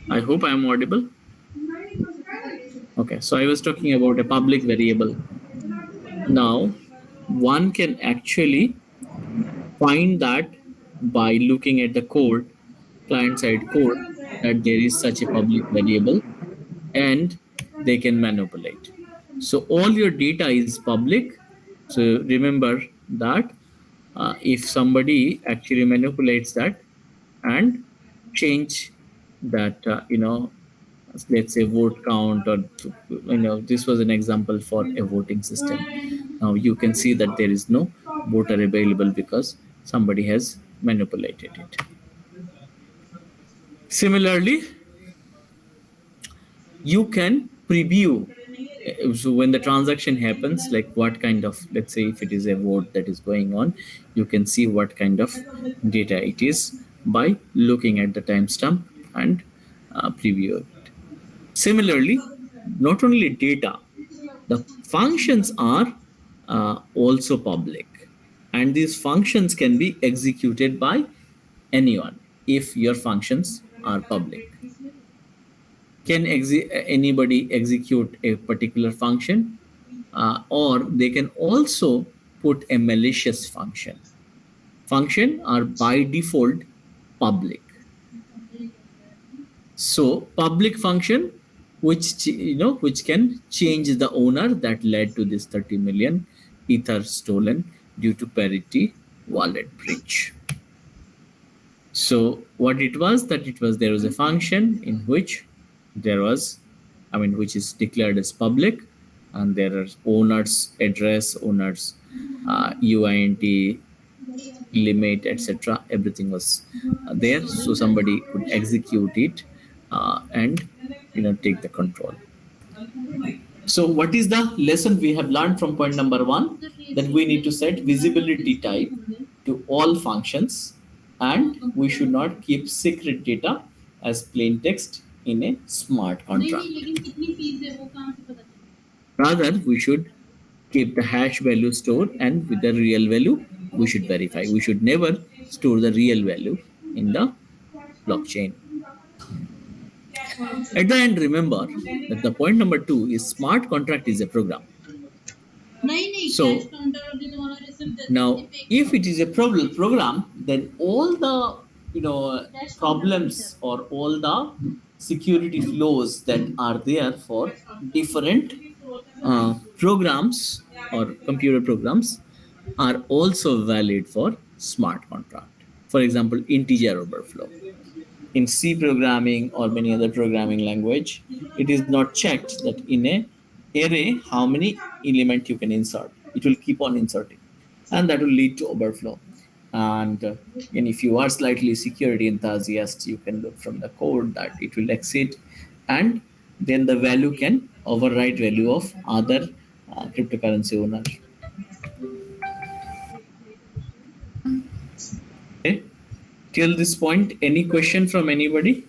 Speaker 2: I hope I am audible. Okay, so I was talking about a public variable. Now, one can actually find that by looking at the code, client side code, that there is such a public variable, and they can manipulate. So all your data is public. So remember that if somebody actually manipulates that and change that, let's say vote count, or this was an example for a voting system. Now you can see that there is no voter available because somebody has manipulated it. Similarly, you can preview, so when the transaction happens, like what kind of, let's say if it is a vote that is going on, you can see what kind of data it is by looking at the timestamp and preview it. Similarly, not only data, the functions are also public, and these functions can be executed by anyone if your functions are public. Can anybody execute a particular function, or they can also put a malicious function. Function are by default public. So public function, which can change the owner that led to this 30 million ether stolen, due to parity wallet breach. So what it was, that it was, there was a function in which there was, I mean, which is declared as public, and there are owners address, owners uint limit, etc. Everything was there, so somebody could execute it and take the control. So what is the lesson we have learned from point number one? That we need to set visibility type to all functions, and we should not keep secret data as plain text in a smart contract. Rather, we should keep the hash value stored, and with the real value, we should verify. We should never store the real value in the blockchain. At the end, remember that the point number two is smart contract is a program. So now, if it is a program, then all the problems or all the security flows that are there for different programs or computer programs are also valid for smart contract. For example, integer overflow. In C programming or many other programming language, it is not checked that in a array how many element you can insert. It will keep on inserting, and that will lead to overflow. And if you are slightly security enthusiast, you can look from the code that it will exceed, and then the value can override value of other cryptocurrency owner. Okay. Till this point, any question from anybody?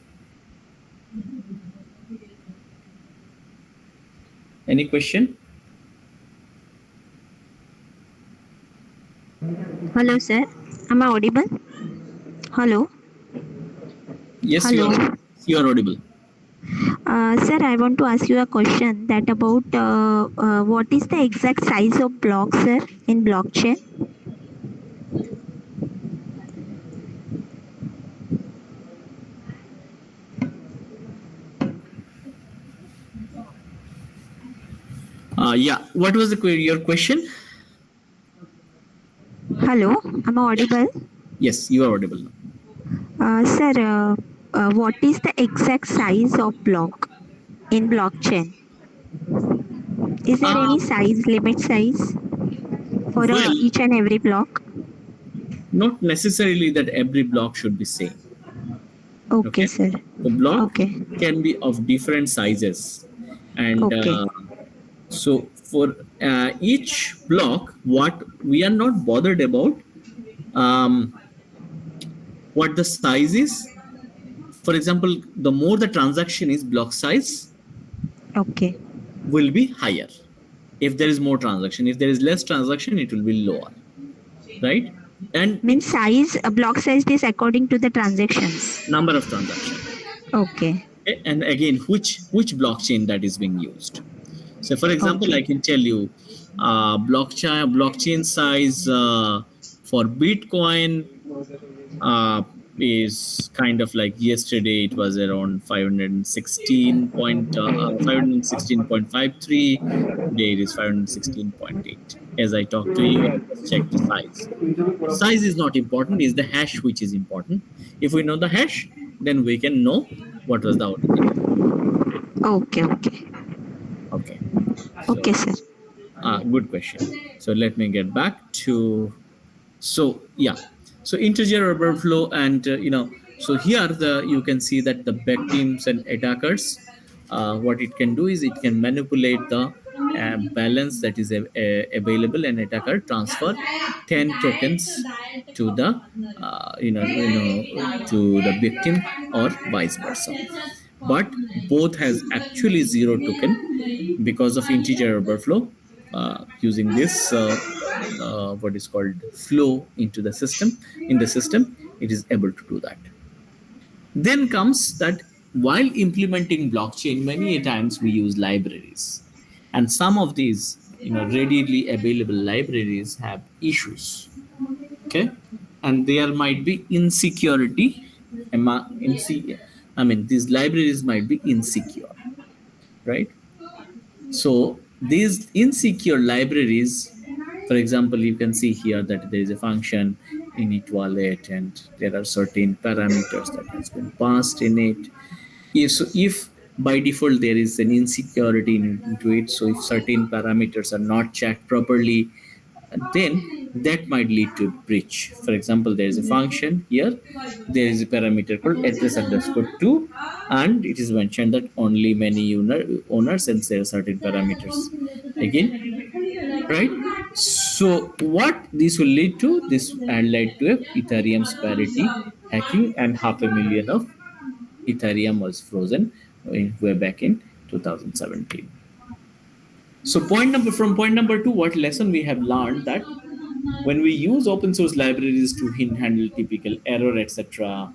Speaker 2: Any question?
Speaker 4: Hello, sir. Am I audible? Hello.
Speaker 2: Yes,
Speaker 4: Hello.
Speaker 2: you are audible.
Speaker 4: Sir, I want to ask you a question that about what is the exact size of blocks, sir, in blockchain?
Speaker 2: Yeah. What was your question?
Speaker 4: Hello. Am I audible?
Speaker 2: Yes, you are audible now.
Speaker 4: Sir, what is the exact size of block in blockchain? Is there any
Speaker 2: Um,
Speaker 4: size, limit size for
Speaker 2: well,
Speaker 4: each and every block?
Speaker 2: not necessarily that every block should be same.
Speaker 4: Okay,
Speaker 2: Okay.
Speaker 4: sir.
Speaker 2: The block
Speaker 4: Okay.
Speaker 2: can be of different sizes, and
Speaker 4: Okay.
Speaker 2: so for each block, what we are not bothered about, um, what the size is. For example, the more the transaction is, block size
Speaker 4: Okay.
Speaker 2: will be higher. If there is more transaction, if there is less transaction, it will be lower, right? And
Speaker 4: Means size, block size is according to the transactions.
Speaker 2: number of transaction.
Speaker 4: Okay.
Speaker 2: Okay? And again, which blockchain that is being used. So for example, I
Speaker 4: Okay.
Speaker 2: can tell you blockchain size for Bitcoin is kind of like yesterday it was around 516.53. Today it is 516.8. As I talk to you, I just check the size. Size is not important, is the hash which is important. If we know the hash, then we can know what was the origin.
Speaker 4: Okay. Okay.
Speaker 2: Okay.
Speaker 4: Okay,
Speaker 2: So
Speaker 4: sir.
Speaker 2: good question. So let me get back to, so yeah, so integer overflow, and so here you can see that the victims and attackers, what it can do is it can manipulate the balance that is available, and attacker transfer 10 tokens to the to the victim or vice versa, but both has actually zero token because of integer overflow. Using this what is called flow into the system, in the system, it is able to do that. Then comes that while implementing blockchain, many a times we use libraries, and some of these readily available libraries have issues. Okay. And there might be insecurity. I mean, these libraries might be insecure, right? So these insecure libraries, For example, you can see here that there is a function in it wallet, and there are certain parameters that has been passed in it. If by default there is an insecurity into it, so if certain parameters are not checked properly, then that might lead to breach. For example, there is a function here, there is a parameter called address underscore to, and it is mentioned that only many owners and share certain parameters. Again, right? So what this will lead to? This and led to a Ethereum's parity hacking, and 500,000 of Ethereum was frozen way back in 2017. So point number two, what lesson we have learned that when we use open source libraries to handle typical error, etc.,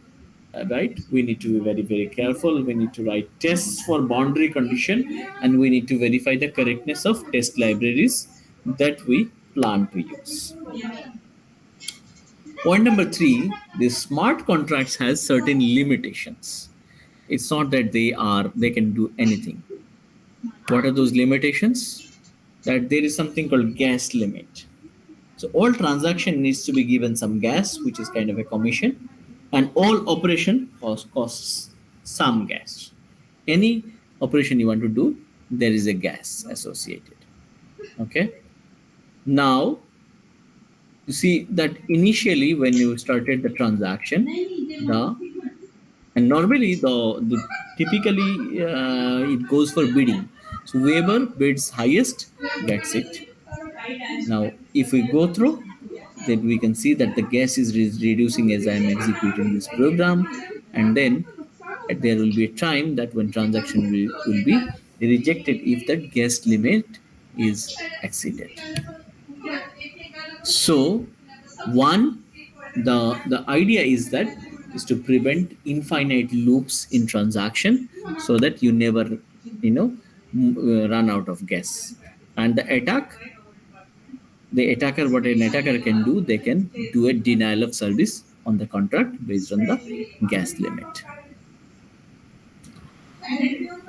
Speaker 2: right, we need to be very careful. We need to write tests for boundary condition, and we need to verify the correctness of test libraries that we plan to use. Point number three, the smart contracts has certain limitations. It's not that they can do anything. What are those limitations? That there is something called gas limit. So all transaction needs to be given some gas, which is kind of a commission, and all operation costs some gas. Any operation you want to do, there is a gas associated. Okay. Now you see that initially when you started the transaction, the and normally the typically it goes for bidding. So whoever bids highest gets it. Now if we go through, then we can see that the gas is reducing as I am executing this program, and then there will be a time that when transaction will be rejected if that gas limit is exceeded. So one, the idea is that is to prevent infinite loops in transaction, so that you never run out of gas. And the attacker, what an attacker can do, they can do a denial of service on the contract based on the gas limit.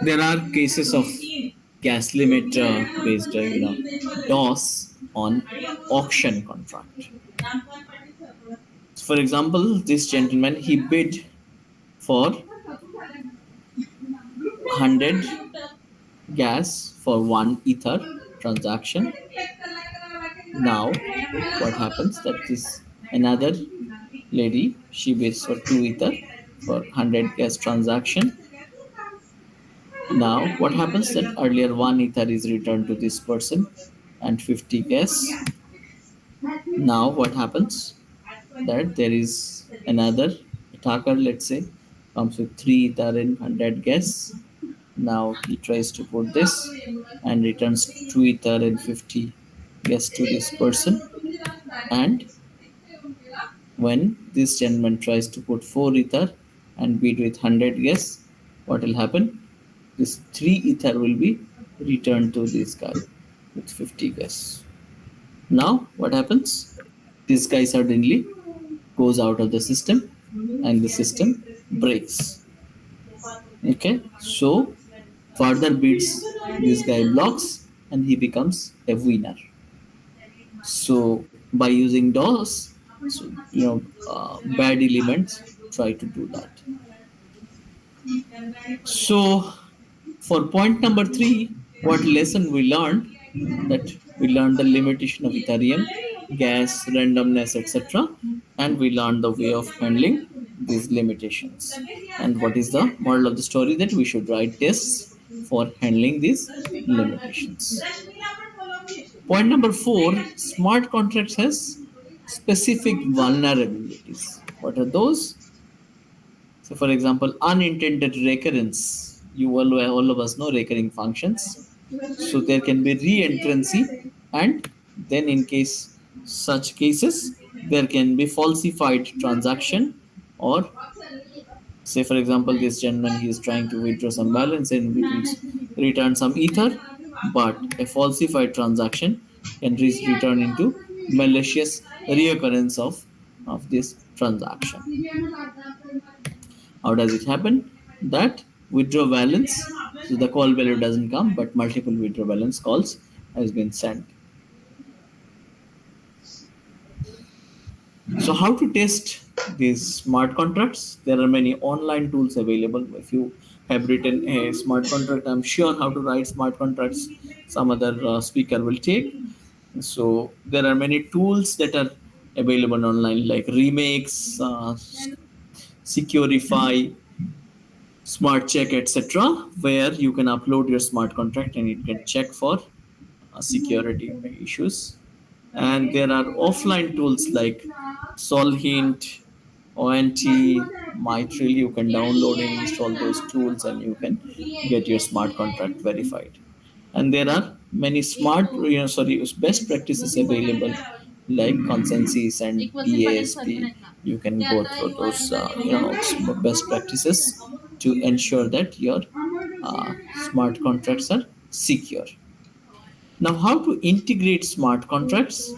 Speaker 2: There are cases of gas limit based DOS on auction contract. For example, this gentleman, he bid for 100 gas for 1 ether transaction. Now what happens that this another lady, she bids for 2 ether for 100 gas transaction. Now what happens that earlier 1 ether is returned to this person and 50 gas. Now what happens that there is another attacker, let's say, comes with 3 ether and 100 gas. Now he tries to put this and returns 2 ether and 50 gas to this person. And when this gentleman tries to put 4 ether and bid with 100 gas, what will happen? This 3 ether will be returned to this guy with 50 gas. Now what happens? This guy suddenly goes out of the system and the system breaks. Okay, so further bids this guy blocks and he becomes a winner. So by using DOS, so bad elements try to do that. So for point number three, what lesson we learned? That we learned the limitation of Ethereum, gas, randomness, etc., and we learned the way of handling these limitations. And what is the moral of the story? That we should write tests for handling these limitations. Point number four, smart contracts has specific vulnerabilities. What are those? So, for example, unintended recurrence. You all of us know recurring functions. So there can be re-entrancy, and then in case such cases, there can be falsified transaction, or say for example, this gentleman, he is trying to withdraw some balance and return some ether, but a falsified transaction can return into malicious reoccurrence of this transaction. How does it happen? That withdraw balance, so the call value doesn't come, but multiple withdraw balance calls has been sent. So how to test these smart contracts? There are many online tools available. If you have written a smart contract, I'm sure how to write smart contracts some other speaker will take. So there are many tools that are available online like Remakes, Securify, Smart Check, etc., where you can upload your smart contract and it can check for security issues. And there are offline tools like Solhint, ONT, Mytril. You can download and install those tools and you can get your smart contract verified. And there are many best practices available like consensus and DASP. You can go through those best practices to ensure that your smart contracts are secure. Now, how to integrate smart contracts?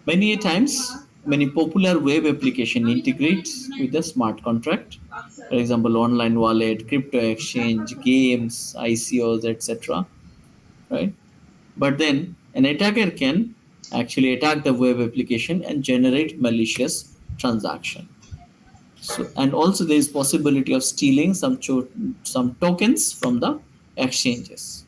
Speaker 2: Many a times, many popular web application integrates with a smart contract. For example, online wallet, crypto exchange, games, ICOs, etc. Right? But then an attacker can actually attack the web application and generate malicious transaction. So, and also there is possibility of stealing some tokens from the exchanges.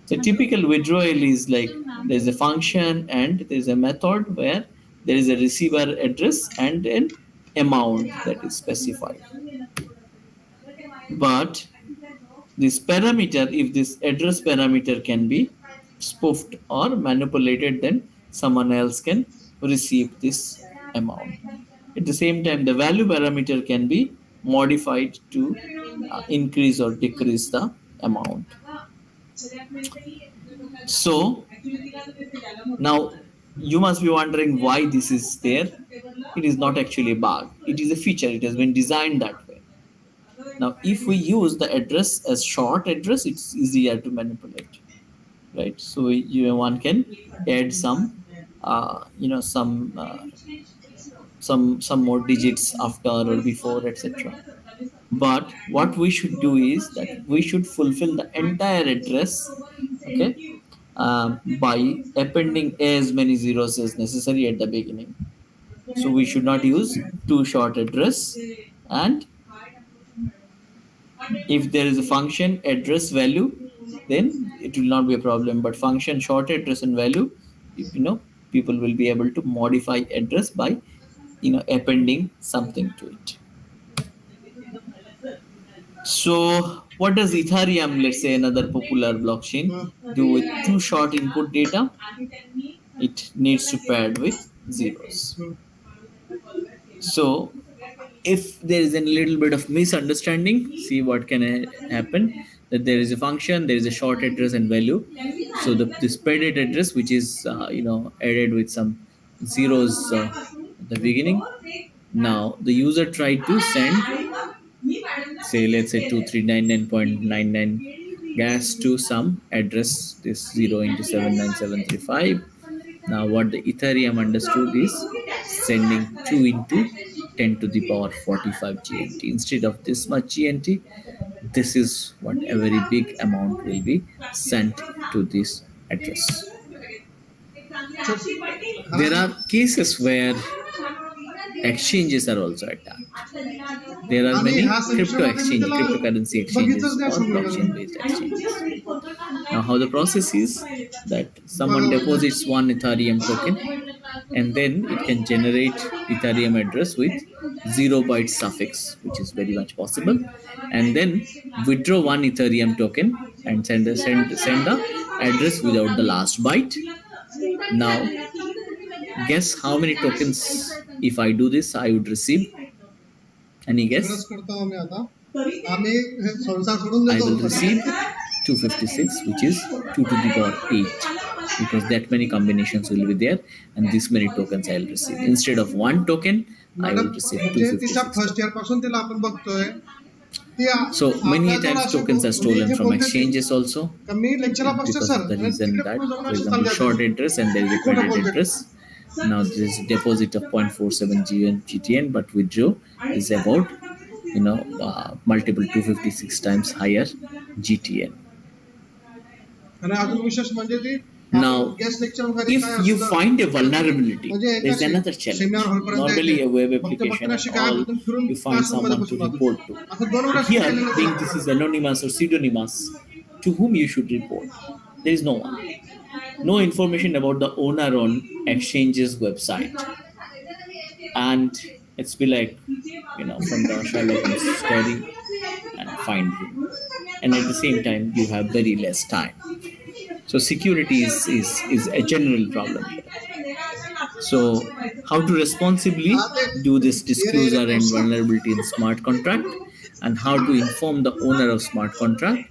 Speaker 2: So typical withdrawal is like there is a function and there is a method where there is a receiver address and an amount that is specified. But this parameter, if this address parameter can be spoofed or manipulated, then someone else can receive this amount. At the same time, the value parameter can be modified to increase or decrease the amount. So now you must be wondering why this is there. It is not actually a bug. It is a feature. It has been designed that way. Now, if we use the address as short address, it's easier to manipulate, right? So one can add some more digits after or before, etc. But what we should do is that we should fulfill the entire address, okay, by appending as many zeros as necessary at the beginning. So we should not use too short address. And if there is a function address value, then it will not be a problem. But function short address and value, people will be able to modify address by appending something to it. So what does Ethereum, let's say another popular blockchain, do with too short input data? It needs to paired with zeros. So if there is a little bit of misunderstanding, see what can happen. That there is a function, there is a short address and value. So this paired address, which is added with some zeros at the beginning. Now the user tried to send, say, let's say 2399.99 gas to some address, this 0 into 79735. Now what the Ethereum understood is sending 2 into 10 to the power 45 GNT. Instead of this much GNT, this is what a very big amount will be sent to this address. There are cases where exchanges are also attacked. There are many cryptocurrency exchanges or blockchain-based exchanges. Now, how the process is that someone deposits one Ethereum token, and then it can generate Ethereum address with 0 byte suffix, which is very much possible, and then withdraw one Ethereum token and send the address without the last byte. Now, guess how many tokens, if I do this, I would receive? Any guess? I will receive 256, which is 2 to the power 8, because that many combinations will be there, and this many tokens I will receive. Instead of one token, I will receive 256. So many times tokens are stolen from exchanges also, because of the reason that, for example, short address and there is a credit address. Now there is a deposit of 0.47 GTN, but withdraw is about multiple 256 times higher GTN. Now, if you find a vulnerability, there's another challenge. Normally, a web application and all, you find someone to report to. But here, being this is anonymous or pseudonymous, to whom you should report? There is no one. No information about the owner on Exchange's website. And it's be like, from the Sherlock Holmes story and find him. And at the same time, you have very less time. So security is a general problem here. So how to responsibly do this disclosure and vulnerability in smart contract, and how to inform the owner of smart contract,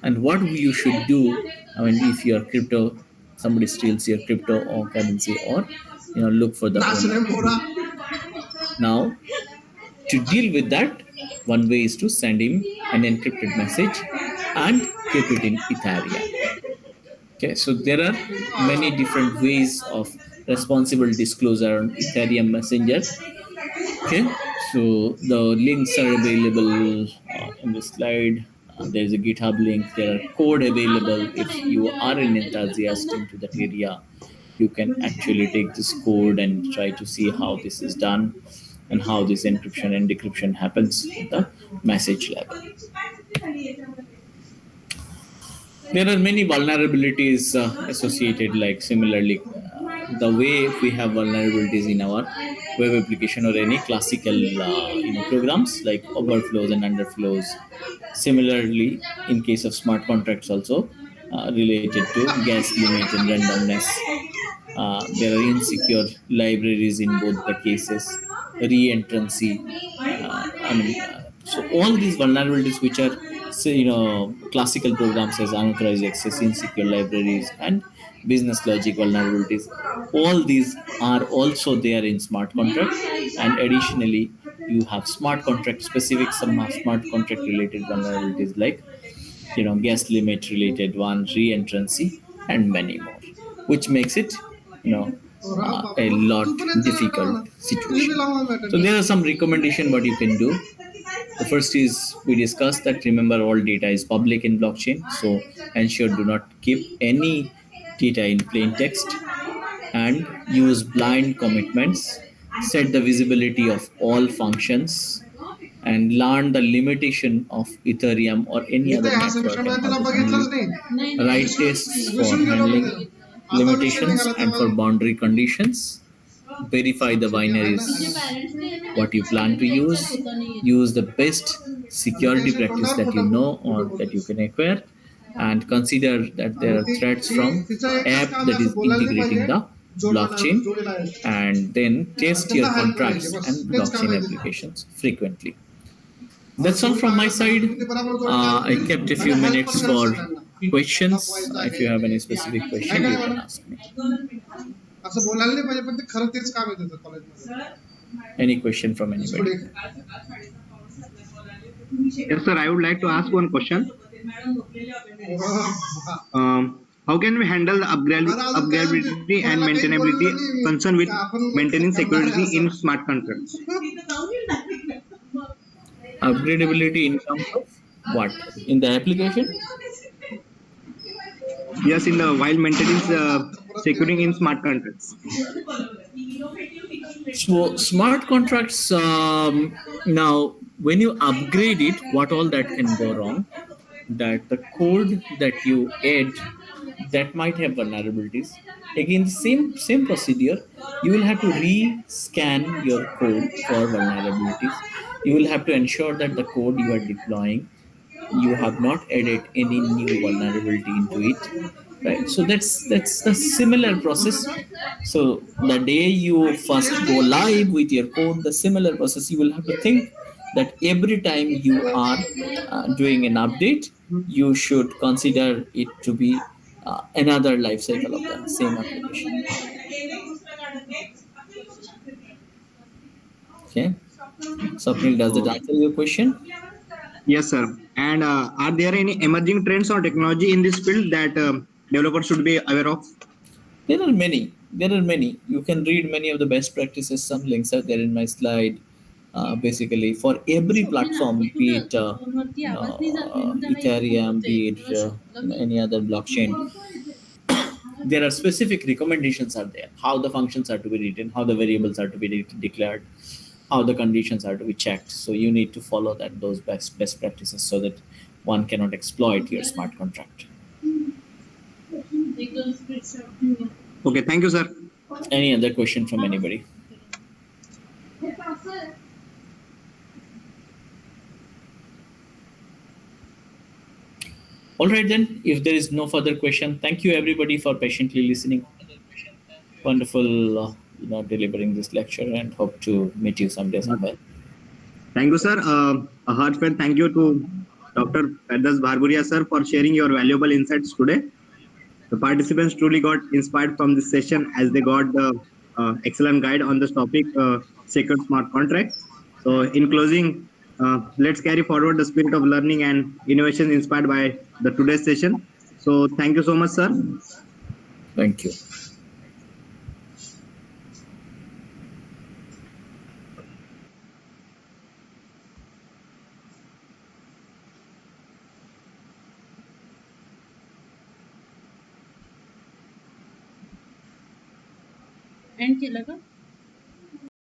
Speaker 2: and what you should do. I mean, if your crypto, somebody steals your crypto or currency, or look for the owner. Now, to deal with that, one way is to send him an encrypted message and keep it in Ethereum. Okay, so there are many different ways of responsible disclosure on Ethereum Messenger. Okay, so the links are available in the slide. There is a GitHub link. There are code available. If you are an enthusiast into that area, you can actually take this code and try to see how this is done and how this encryption and decryption happens at the message level. There are many vulnerabilities associated, like similarly, the way we have vulnerabilities in our web application or any classical programs like overflows and underflows. Similarly, in case of smart contracts also, related to gas limit and randomness. There are insecure libraries in both the cases, re-entrancy. So all these vulnerabilities, which are, say, classical programs as unauthorized access, insecure libraries, and business logic vulnerabilities, all these are also there in smart contract. And additionally, you have smart contract specific, some smart contract related vulnerabilities like gas limit related one, re-entrancy, and many more, which makes it a lot difficult situation. So there are some recommendation what you can do. The first is, we discussed that, remember, all data is public in blockchain, so ensure do not keep any data in plain text, and use blind commitments. Set the visibility of all functions, and learn the limitation of Ethereum or any other network and how to handle it. Write tests for handling limitations and for boundary conditions. Verify the binaries what you plan to use. Use the best security practice that you know or that you can acquire, and consider that there are threats from app that is integrating the blockchain, and then test your contracts and blockchain applications frequently. That's all from my side. I kept a few minutes for questions. If you have any specific question, you can ask me. Any question from anybody?
Speaker 1: Yes, sir. I would like to ask one question. How can we handle the upgradability and maintainability concern with maintaining security in smart contracts?
Speaker 2: Upgradability in terms of what? In the application?
Speaker 1: Yes, in the while maintaining security in smart contracts.
Speaker 2: So smart contracts, now when you upgrade it, what all that can go wrong? That the code that you add, that might have vulnerabilities. Again, same procedure. You will have to re-scan your code for vulnerabilities. You will have to ensure that the code you are deploying, you have not added any new vulnerability into it, right? So that's the similar process. So the day you first go live with your code, the similar process, you will have to think that every time you are doing an update, you should consider it to be another life cycle of the same application. Okay, Swapnil, does that answer your question?
Speaker 1: Yes, sir. And are there any emerging trends or technology in this field that developers should be aware of?
Speaker 2: There are many. There are many. You can read many of the best practices. Some links are there in my slide. Basically, for every platform, be it Ethereum, be it any other blockchain, there are specific recommendations are there, how the functions are to be written, how the variables are to be declared, how the conditions are to be checked. So you need to follow those best practices so that one cannot exploit your smart contract.
Speaker 1: Okay, thank you, sir.
Speaker 2: Any other question from anybody? All right then, if there is no further question, thank you everybody for patiently listening. Wonderful, delivering this lecture, and hope to meet you someday somewhere.
Speaker 1: Thank you, sir. A heartfelt thank you to Dr. F A Barbhuiya, sir, for sharing your valuable insights today. The participants truly got inspired from this session as they got the excellent guide on this topic, secret smart contract. So, in closing, let's carry forward the spirit of learning and innovation inspired by the today's session. So, thank you so much, sir.
Speaker 2: Thank you.
Speaker 3: And केलं का